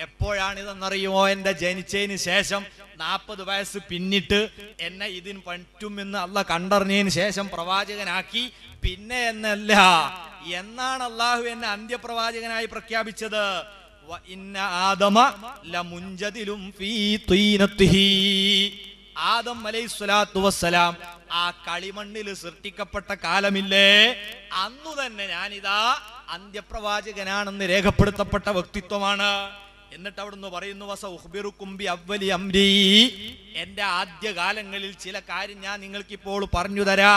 എപ്പോഴാണിതെന്നറിയുമോ? എന്റെ ജനിച്ചതിന് ശേഷം 40 വയസ്സ് പിന്നിട്ട് എന്നെ ഇതിന് പറ്റുമെന്ന് അള്ളാഹ് കണ്ടറിഞ്ഞതിന് ശേഷം പ്രവാചകനാക്കി. പിന്നെ എന്നല്ല, എന്നാണ് അള്ളാഹു എന്നെ അന്ത്യപ്രവാചകനായി പ്രഖ്യാപിച്ചത്? ആദം അലൈഹിസ്സലാത്തു വസ്സലാം ആ കളിമണ്ണിൽ സൃഷ്ടിക്കപ്പെട്ട കാലമില്ലേ, അന്നു തന്നെ ഞാനിതാ അന്ത്യപ്രവാചകനാണെന്ന് രേഖപ്പെടുത്തപ്പെട്ട വ്യക്തിത്വമാണ്. എന്നിട്ട് അവിടുന്ന് പറയുന്നു, എന്റെ ആദ്യകാലങ്ങളിൽ ചില കാര്യം ഞാൻ നിങ്ങൾക്ക് ഇപ്പോൾ പറഞ്ഞു തരാ.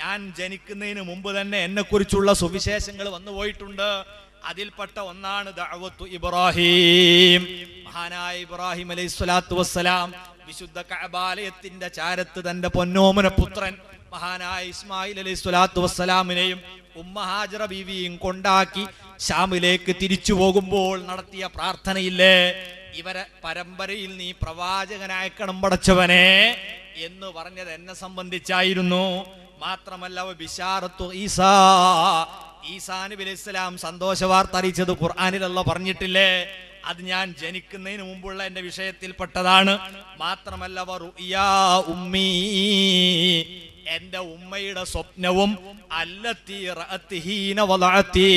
ഞാൻ ജനിക്കുന്നതിന് മുമ്പ് തന്നെ എന്നെ കുറിച്ചുള്ള സുവിശേഷങ്ങൾ വന്നു പോയിട്ടുണ്ട്. അതിൽപ്പെട്ട ഒന്നാണ് ദഅവത്തു ഇബ്രാഹിം. മഹാനായ ഇബ്രാഹിം അലൈഹിസ്സലാത്തു വസ്സലാം വിശുദ്ധ കഅബാലയത്തിന്റെ ചാരത്ത് തന്റെ പൊന്നോമന പുത്രൻ മഹാനായ ഇസ്മായിൽ അലൈഹിസ്സലാത്തു വസ്സലാമിനെയും ഉമ്മ ഹാജറ ബീവിയും കൊണ്ടാക്കി ശാമിലേക്ക് തിരിച്ചു പോകുമ്പോൾ നടത്തിയ പ്രാർത്ഥനയില്ലേ, ഇവരെ പരമ്പരയിൽ നീ പ്രവാചകനായക്കണം പടച്ചവനെ എന്ന് പറഞ്ഞത് എന്നെ സംബന്ധിച്ചായിരുന്നു. മാത്രമല്ല, ബിശാറത്തു ഈസാ, ഈസാ നബി അലൈഹിസ്സലാം സന്തോഷ വാർത്ത അറിയിച്ചത് ഖുർആനിൽ അല്ലാഹ് പറഞ്ഞിട്ടില്ലേ, അത് ഞാൻ ജനിക്കുന്നതിന് മുമ്പുള്ള എന്റെ വിഷയത്തിൽപ്പെട്ടതാണ്. മാത്രമല്ല, വറുയാ ഉമ്മീ, എന്റെ ഉമ്മയുടെ സ്വപ്നവും അല്ലത്തി റഅത്തി ഹീന വലഅത്തി,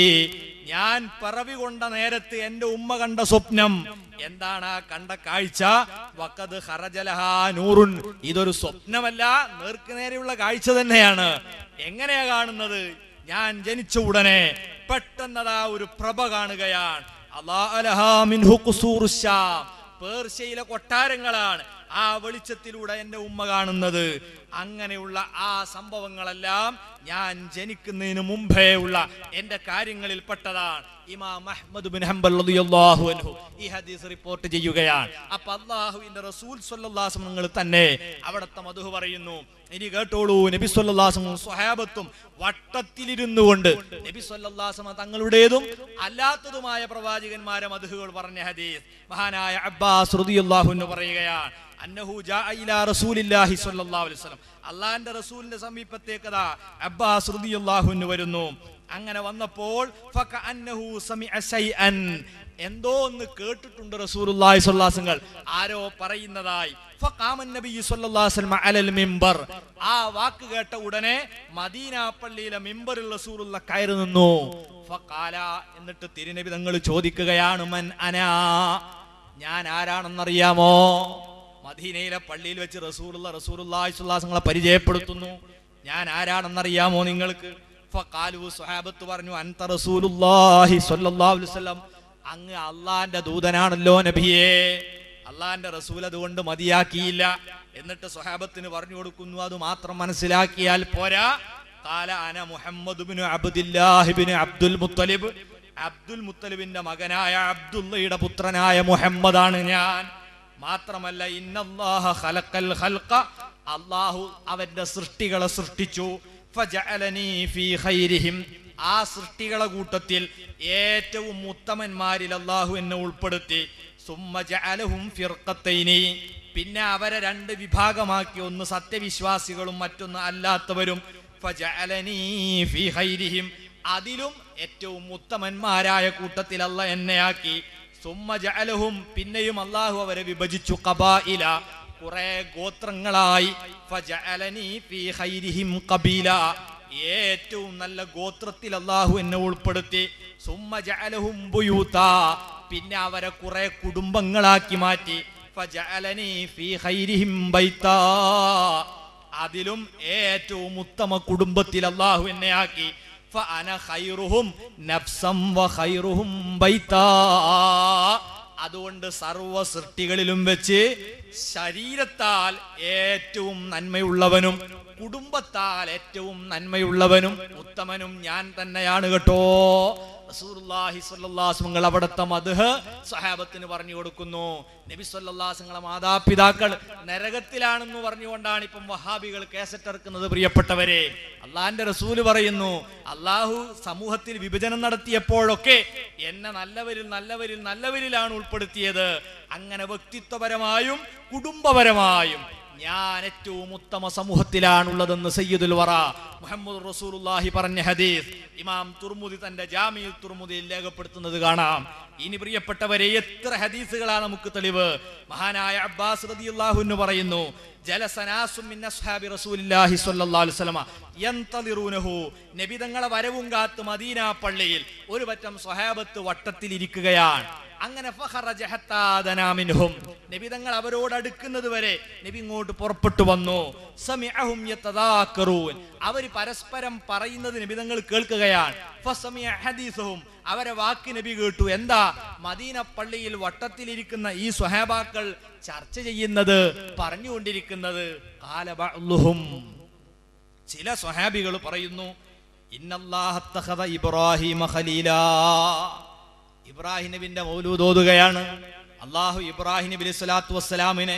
ഞാൻ പിറവി കൊണ്ട നേരത്ത് എന്റെ ഉമ്മ കണ്ട സ്വപ്നം എന്താണ്? ആ കണ്ട കാഴ്ച വഖദ് ഖറജലഹാ നൂറുൻ, ഇതൊരു സ്വപ്നമല്ല, നേർക്കുനേരെയുള്ള കാഴ്ച തന്നെയാണ്. എങ്ങനെയാ കാണുന്നത്? ഞാൻ ജനിച്ച ഉടനെ പെട്ടെന്നതാ ഒരു പ്രഭ കാണുകയാണ്. പേർഷ്യയിലെ കൊട്ടാരങ്ങളാണ് ആ വെളിച്ചത്തിലൂടെ എന്റെ ഉമ്മ കാണുന്നത്. അങ്ങനെയുള്ള ആ സംഭവങ്ങളെല്ലാം ഞാൻ ജനിക്കുന്നതിന് മുമ്പേ ഉള്ള എന്റെ കാര്യങ്ങളിൽ പെട്ടതാണ്. ഇമാം അഹ്മദ് ബിൻ ഹംബൽ റളിയല്ലാഹു അൻഹു ഈ ഹദീസ് റിപ്പോർട്ട് ചെയ്യുകയാണ്. അപ്പൊ അല്ലാഹുവിന്റെ റസൂൽ സ്വല്ലല്ലാഹു അലൈഹി വസല്ലം തന്നെ അവിടുത്തെ മദ്ഹ് പറയുന്നു. ഇനി കേട്ടോളൂ, നബി സ്വല്ലല്ലാഹു അലൈഹി വസല്ലം സ്വഹാബത്തും വട്ടത്തിലിരുന്നു കൊണ്ട് നബി സ്വല്ലല്ലാഹു അലൈഹി വസല്ലം തങ്ങളുടേതും അല്ലാത്തതുമായ പ്രവാചകന്മാരെ മദ്ഹുകൾ പറഞ്ഞ ഹദീസ് മഹാനായ അബ്ബാസ് റളിയല്ലാഹു അൻഹു പറയുകയാണ്, അന്നഹു ജാഅ ഇലാ റസൂലില്ലാഹി സ്വല്ലല്ലാഹു അലൈഹി വസല്ലം, അല്ലാഹുവിന്റെ റസൂലിന്റെ സമീപത്തേക്ക് അബ്ബാസ് റളിയല്ലാഹു അൻഹു വരുന്നു. അങ്ങനെ വന്നപ്പോൾ ഫകഅന്നഹു സമിഅ ശൈഅൻ, എന്തോ ഒന്ന് കേട്ടിട്ടുണ്ട് റസൂലുള്ളാഹി സ്വല്ലല്ലാഹു അലൈഹി വസല്ലം ആരോ പറയുന്നതായി. ഫഖാമൻ നബിയ്യു സ്വല്ലല്ലാഹു അലൈഹി വസല്ലം അലൽ മിമ്പർ, ആ വാക്ക് കേട്ട ഉടനെ മദീന പള്ളിയിലെ മിമ്പറിൽ റസൂലുള്ളാഹി കയറി നിന്നു. ഫഖാല, എന്നിട്ട് തിരുനബി തങ്ങൾ ചോദിക്കുകയാണ്, മൻ അനാ, ഞാൻ ആരാണെന്നറിയാമോ? മദീനയിലെ പള്ളിയിൽ വെച്ച് റസൂലുള്ളാഹി സ്വല്ലല്ലാഹു അലൈഹി വസല്ലം പരിചയപ്പെടുത്തുന്നു, ഞാൻ ആരാണെന്നറിയാമോ നിങ്ങൾക്ക്? ഫഖാലു, സ്വഹാബത്ത് പറഞ്ഞു, അൻത റസൂലുള്ളാഹി സ്വല്ലല്ലാഹു അലൈഹി വസല്ലം, അങ്ങ് അള്ളാന്റെ ദൂതനാണല്ലോ നബിയേ. അള്ളാന്റെ റസൂൽ അതുകൊണ്ട് മതിയാക്കിയില്ല. എന്നിട്ട് സ്വഹാബത്തിന് പറഞ്ഞു കൊടുക്കുന്നു, അത് മാത്രം മനസ്സിലാക്കിയാൽ പോരാ. ഖാല അന മുഹമ്മദ് ഇബ്നു അബ്ദുല്ലാഹി ഇബ്നു അബ്ദുൽ മുത്തലിബ്, അബ്ദുൽ മുത്തലിബിന്റെ മകനായ അബ്ദുള്ളയുടെ പുത്രനായ മുഹമ്മദാണ് ഞാൻ. മാത്രമല്ല, ഇന്നല്ലാഹ ഖലഖൽ ഖൽഖ, അല്ലാഹു അവന്റെ സൃഷ്ടികളെ സൃഷ്ടിച്ചു. ഫജഅലനി ഫീ ഖൈരിഹിം, ആ സൃഷ്ടികളെ കൂട്ടത്തിൽ ഏറ്റവും ഉത്തമന്മാരിൽ അല്ലാഹു എന്നെ ഉൾപ്പെടുത്തി. സുമ്മ ജഅലഹും ഫിർഖത്തൈനി, പിന്നെ അവരെ 2 വിഭാഗമാക്കി, ഒന്ന് സത്യവിശ്വാസികളും മറ്റൊന്ന് അല്ലാത്തവരും. ഫജഅലനി ഫീ ഖൈരിഹിം, അതിലും ഏറ്റവും ഉത്തമന്മാരായ കൂട്ടത്തിൽ അല്ലാഹ് എന്നെയാക്കി. സുമ്മ ജഅലഹും, പിന്നെയും അല്ലാഹു അവരെ വിഭജിച്ചു, ഖബായില, കുറെ ഗോത്രങ്ങളായി. ഫജഅലനി ഫീ ഖൈരിഹിം ഖബീല, ഏറ്റവും നല്ല ഗോത്രത്തിൽ അല്ലാഹു എന്നെ ഉൾപ്പെടുത്തി. സുമ്മ ജഅലഹും ബുയൂതാ, പിന്നെ അവരെ കുറെ കുടുംബങ്ങളാക്കി മാറ്റി. ഫജഅലനി ഫീ ഖൈരിഹിം ബൈതാ, അതിലും ഏറ്റവും ഉത്തമ കുടുംബത്തിൽ അല്ലാഹു എന്നെ ആക്കി. ഫഅന ഖൈറുഹും നഫ്സം വഖൈറുഹും ബൈതാ, അതുകൊണ്ട് സർവ്വ സൃഷ്ടികളിലും വെച്ച് ശരീരത്താൽ ഏറ്റവും നന്മയുള്ളവനും കുടുംബത്താൽ ഏറ്റവും നന്മയുള്ളവനും ഉത്തമനും ഞാൻ തന്നെയാണ് കേട്ടോ. റസൂലുള്ളാഹി സ്വല്ലല്ലാഹു അലൈഹി വസല്ലം അവിടുത്തെ മദ്ഹ് സ്വഹാബത്തിന് പറഞ്ഞു കൊടുക്കുന്നു. നബി സ്വല്ലല്ലാഹു അലൈഹി വസല്ലം മാതാപിതാക്കൾ നരകത്തിലാണെന്ന് പറഞ്ഞുകൊണ്ടാണ് ഇപ്പം വഹാബികൾ കേസറ്റ് ഇറക്കുന്നത്. പ്രിയപ്പെട്ടവരെ, അള്ളാഹിന്റെ റസൂല് പറയുന്നു, അള്ളാഹു സമൂഹത്തിൽ വിഭജനം നടത്തിയപ്പോഴൊക്കെ എന്നെ നല്ലവരിൽ നല്ലവരിൽ നല്ലവരിലാണ് ഉൾപ്പെടുത്തിയത്. അങ്ങനെ വ്യക്തിത്വപരമായും കുടുംബപരമായും ഞാൻ ഏറ്റവും ഉത്തമ സമൂഹത്തിലാണുള്ളതെന്ന് സയ്യിദുൽ വറ മുഹമ്മദ് റസൂലുള്ളാഹി പറഞ്ഞ ഹദീസ് ഇമാം തുർമുദി തന്റെ ജാമിഉൽ തുർമുദിയിൽ രേഖപ്പെടുത്തുന്നത് കാണാം. ഇനി പ്രിയപ്പെട്ടവരെ, എത്ര ഹദീസുകളാണ് നമുക്ക് തെളിവ്. മഹാനായ അബ്ബാസ് റളിയല്ലാഹു അൻഹു പറയുന്നു, ജലസനാസും മിൻ അസ്ഹാബി റസൂലില്ലാഹി സ്വല്ലല്ലാഹു അലൈഹി വസല്ലമ യന്തളിറൂനഹു, നബി തങ്ങളെ വരവും കാത്ത് മദീന പള്ളിയിൽ ഒരു പറ്റം സ്വഹാബത്ത് വട്ടത്തിൽ ഇരിക്കുകയാണ്. അങ്ങനെ ഫഖറജ ഹത്താ ദനാ മിൻഹും, നബി തങ്ങൾ അവരോട് അടുക്കുന്നത് വരെ നബി ഇങ്ങോട്ട് പുറപ്പെട്ടു വന്നു. സമിഅഹും യതദാക്കറൂൻ, അവർ പരസ്പരം പറയുന്നത് നബി തങ്ങൾ കേൾക്കുകയാണ്. ഫസമിഅ ഹദീസഹും, അവരെ വാക്ക് നബി കേട്ടു. എന്താ? മദീന പള്ളിയിൽ വട്ടത്തിലിരിക്കുന്ന ഈ സ്വഹാബാക്കൾ ചർച്ച ചെയ്യുന്നത്, പറഞ്ഞുകൊണ്ടിരിക്കുന്നത്. ഖാല ബഅ്ലുഹും, ചില സ്വഹാബികൾ പറയുന്നു, ഇന്നല്ലാഹ അത്തഖദ ഇബ്രാഹീമ ഖലീലാ, ഇബ്രാഹിം നബിന്റെ മൗലൂദ് ഓതുകയാണ്. അള്ളാഹു ഇബ്രാഹിം നബി സ്വലാത്തു വസ്സലാമിനെ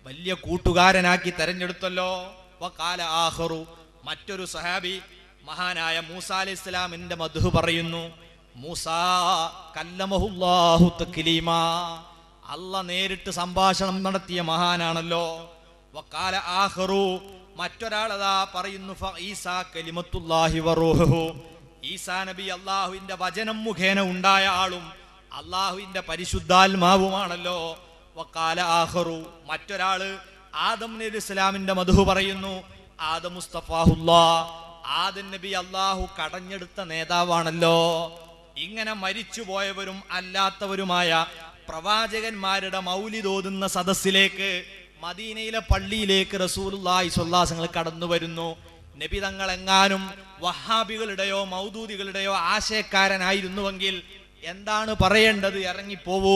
വലിയ കൂട്ടുകാരനാക്കി തെരഞ്ഞെടുത്തല്ലോ. വഖാല ആഖറു, മറ്റൊരു സഹാബി മഹാനായ മൂസ അലൈഹിസ്സലാമിന്റെ മദ്ഹ് പറയുന്നു. മൂസാ കല്ലമഹുല്ലാഹു തക്ലീമാ, അല്ലാഹ് നേരിട്ട് സംഭാഷണം നടത്തിയ മഹാനാണല്ലോ. വഖാല ആഖറു, മറ്റൊരാളതാ പറയുന്നു, ഫഈസാ കലിമത്തുല്ലാഹി വറൂഹുഹു, ഈസാ നബി അള്ളാഹുവിന്റെ വചനം മുഖേന ഉണ്ടായ ആളും അള്ളാഹുവിന്റെ പരിശുദ്ധാത്മാവുമാണല്ലോ. വഖാല ആഖറു, മറ്റൊരാള് ആദം നബി ഇസ്ലാമിന്റെ മദ്ഹ് പറയുന്നു. ആദം മുസ്തഫാഹുല്ലാ, ആദം നബി അള്ളാഹു കടഞ്ഞെടുത്ത നേതാവാണല്ലോ. ഇങ്ങനെ മരിച്ചുപോയവരും അല്ലാത്തവരുമായ പ്രവാചകന്മാരുടെ മൗലിദ് ഓതുന്ന സദസ്സിലേക്ക്, മദീനയിലെ പള്ളിയിലേക്ക് റസൂലുള്ളാഹി സ്വല്ലല്ലാഹു അലൈഹി വസല്ലം കടന്നു വരുന്നു. നബി തങ്ങൾ എങ്ങാനും വഹാബികളുടെയോ മൗദൂദികളുടെയോ ആശയക്കാരനായിരുന്നുവെങ്കിൽ എന്താണ് പറയേണ്ടത്? ഇറങ്ങിപ്പോവൂ,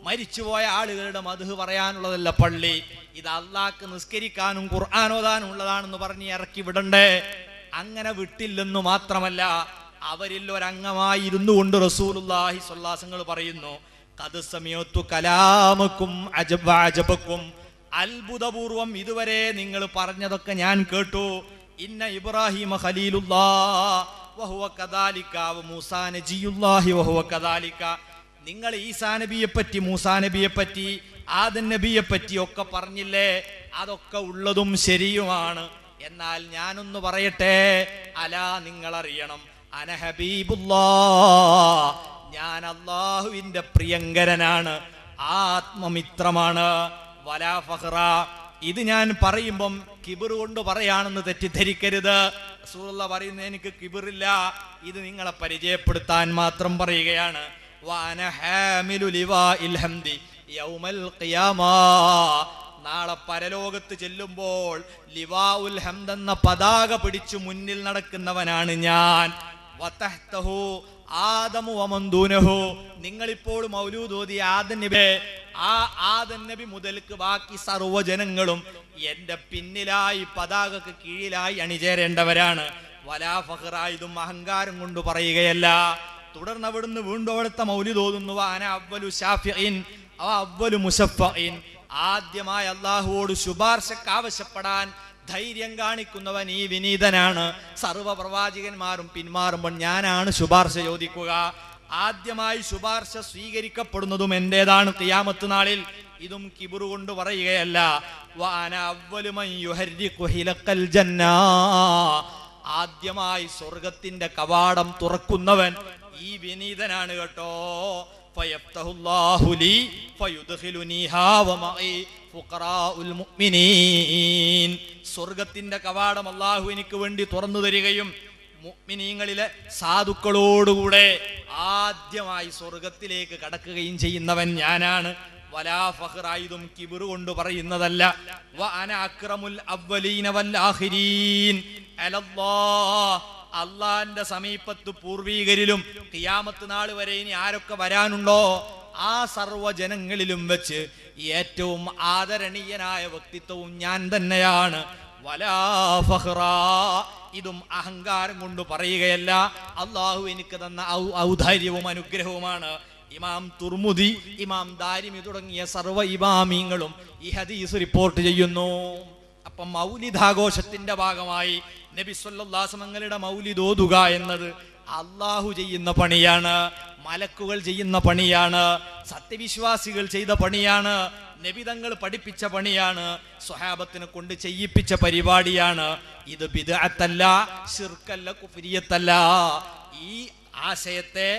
മരിച്ചുപോയ ആളുകളുടെ മദ്ഹ് പറയാനുള്ളതല്ല പള്ളി, ഇത് അള്ളാഹ്ക്ക് നിസ്കരിക്കാനും ഖുർആൻ ഓതാനും ഉള്ളതാണെന്ന് പറഞ്ഞ് ഇറക്കി വിടണ്ടേ? അങ്ങനെ വിട്ടില്ലെന്നു മാത്രമല്ല, അവരിൽ ഒരംഗമായിരുന്നു കൊണ്ട് റസൂലുള്ളാഹി സ്വല്ലല്ലാഹു അലൈഹി വസല്ലം പറയുന്നു, ഖദ് സമയത്തു കലാമക്കും അജബക്കും, അത്ഭുതപൂർവം ഇതുവരെ നിങ്ങൾ പറഞ്ഞതൊക്കെ ഞാൻ കേട്ടു. ഇന്ന ഇബ്രാഹിമ ഖലീലുല്ലാഹ് വഹുവ കദാലിക വമൂസാ നജിയുല്ലാഹി വഹുവ കദാലിക, നിങ്ങൾ ഈസാ നബിയെ പറ്റി, മൂസാ നബിയെ പറ്റി, ആദം നബിയെ പറ്റി ഒക്കെ പറഞ്ഞില്ലേ, അതൊക്കെ ഉള്ളതും ശരിയുമാണ്. എന്നാൽ ഞാനൊന്ന് പറയട്ടെ, അലാ, നിങ്ങൾ അറിയണം, അന ഹബീബുല്ലാഹ്, ഞാൻ അല്ലാഹുവിന്റെ പ്രിയങ്കരനാണ്, ആത്മമിത്രമാണ്. വലാ ഫഖറ, ഇത് ഞാൻ പറയുമ്പം കിബിർ കൊണ്ട് പറയാണെന്ന് തെറ്റിദ്ധരിക്കരുത്. റസൂലുള്ളാഹി പറയുന്നത് എനിക്ക് കിബിറില്ല, ഇത് നിങ്ങളെ പരിചയപ്പെടുത്താൻ മാത്രം പറയുകയാണ്. വഅന ഹാമിലു ലിവാഇൽ ഹംദി യൗമൽ ഖിയാമാ, നാളെ പരലോകത്ത് ചെല്ലുമ്പോൾ ലിവാഉൽ ഹംദ് എന്ന പതാക പിടിച്ചു മുന്നിൽ നടക്കുന്നവനാണ് ഞാൻ. വതഹ്തഹു ആദമു വമൻദൂനഹു, നിങ്ങളിപ്പോൾ മൗലൂദ് ഓതി ആദം നബി, ആ ആദം നബി മുതൽക്ക് ബാക്കി സർവ്വജനങ്ങളും എന്റെ പിന്നിലായി പതാകക്ക് കീഴിലായി അണിചേരേണ്ടവരാണ്. വലാ ഫഖറ, ഇതും അഹങ്കാരം കൊണ്ട് പറയുകയല്ല. തുടർന്ന് അവിടുന്ന് വീണ്ടും അവിടുത്തെ മൗലിദ് ഓതുന്നു. അന അവ്വലു ശാഫിഈൻ അവ അവ്വലു മുശഫഈൻ, ആദ്യമായി അല്ലാഹുവോട് ശുപാർശക്ക് ആവശ്യപ്പെടാൻ ധൈര്യം കാണിക്കുന്നവൻ ഈ വിനീതനാണ്. സർവ്വ പ്രവാചകന്മാരും പിന്മാറുമ്പോൾ ഞാനാണ് ശുപാർശ ചോദിക്കുക. ആദ്യമായി ശുപാർശ സ്വീകരിക്കപ്പെടുന്നതും എന്റേതാണ് ഖിയാമത്ത് നാളിൽ. ഇതും കിബിറു കൊണ്ട് പറയുകയല്ല. വഅന അവ്വലു മൻ യുഹർരിഖു ഹിലഖൽ ജന്ന, ആദ്യമായി സ്വർഗത്തിന്റെ കവാടം തുറക്കുന്നവൻ ഈ വിനീതനാണ് കേട്ടോ. ഫയഫ്തഹുല്ലാഹു ലീ ഫയുദ്ഖിലുനീഹാ വമഈ ഫുഖറാഉൽ മുഅ്മിനീൻ. സ്വർഗത്തിന്റെ കവാടം അല്ലാഹു എനിക്ക് വേണ്ടി തുറന്നു തരികയും മുഅ്മിനീങ്ങളിലെ സാധുക്കളോടുകൂടെ ആദ്യമായി സ്വർഗത്തിലേക്ക് കടക്കുകയും ചെയ്യുന്നവൻ ഞാനാണ്. വലാ ഫഖ്റായിദും കിബ്ർ കൊണ്ട് പറയുന്നതല്ല. വ അന അക്രമുൽ അവ്വലീന വൽ ആഖിരീൻ അലല്ലാഹ്. അള്ളാന്റെ സമീപത്ത് പൂർവീകരിലും ഖിയാമത്ത് നാൾ വരെ ഇനി ആരൊക്കെ വരാനുണ്ടോ ആ സർവ്വ ജനങ്ങളിലും വെച്ച് ഏറ്റവും ആദരണീയനായ വ്യക്തിത്വവും ഞാൻ തന്നെയാണ്. വലാ ഫഖ്റാ, ഇതും അഹങ്കാരം കൊണ്ട് പറയുകയല്ല, അള്ളാഹു എനിക്ക് തന്ന ഔദാര്യവും അനുഗ്രഹവുമാണ്. ഇമാം തുർമുദി, ഇമാം ദാരിമി തുടങ്ങിയ സർവ്വ ഇമാമീങ്ങളും ഈ ഹദീസ് റിപ്പോർട്ട് ചെയ്യുന്നു. അപ്പം മൗലിദാഘോഷത്തിന്റെ ഭാഗമായി നബി സല്ലല്ലാഹു അലൈഹി വസല്ലം തങ്ങളുടെ മൗലിദ് ഓതുക എന്നത് അള്ളാഹു ചെയ്യുന്ന പണിയാണ്, മലക്കുകൾ ചെയ്യുന്ന പണിയാണ്, സത്യവിശ്വാസികൾ ചെയ്ത പണിയാണ്, നബി തങ്ങൾ പഠിപ്പിച്ച പണിയാണ്, സ്വഹാബത്തിനെ കൊണ്ട് ചെയ്യിപ്പിച്ച പരിപാടിയാണ്. ഇത് ബിദ്അത്തല്ല, ശിർക്കല്ല, കുഫ്രിയത്തല്ല. ഈ ആശയത്തെ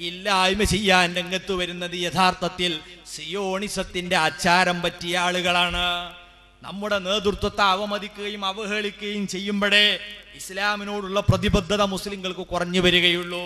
ഇല്ലായ്മ ചെയ്യാൻ രംഗത്ത് വരുന്നത് യഥാർത്ഥത്തിൽ സിയോണിസത്തിന്റെ ആചാരം പറ്റിയ ആളുകളാണ്. നമ്മുടെ നേതൃത്വത്തെ അവമതിക്കുകയും അവഹേളിക്കുകയും ചെയ്യുമ്പോഴേ ഇസ്ലാമിനോടുള്ള പ്രതിബദ്ധത മുസ്ലിങ്ങൾക്ക് കുറഞ്ഞു വരികയുള്ളൂ.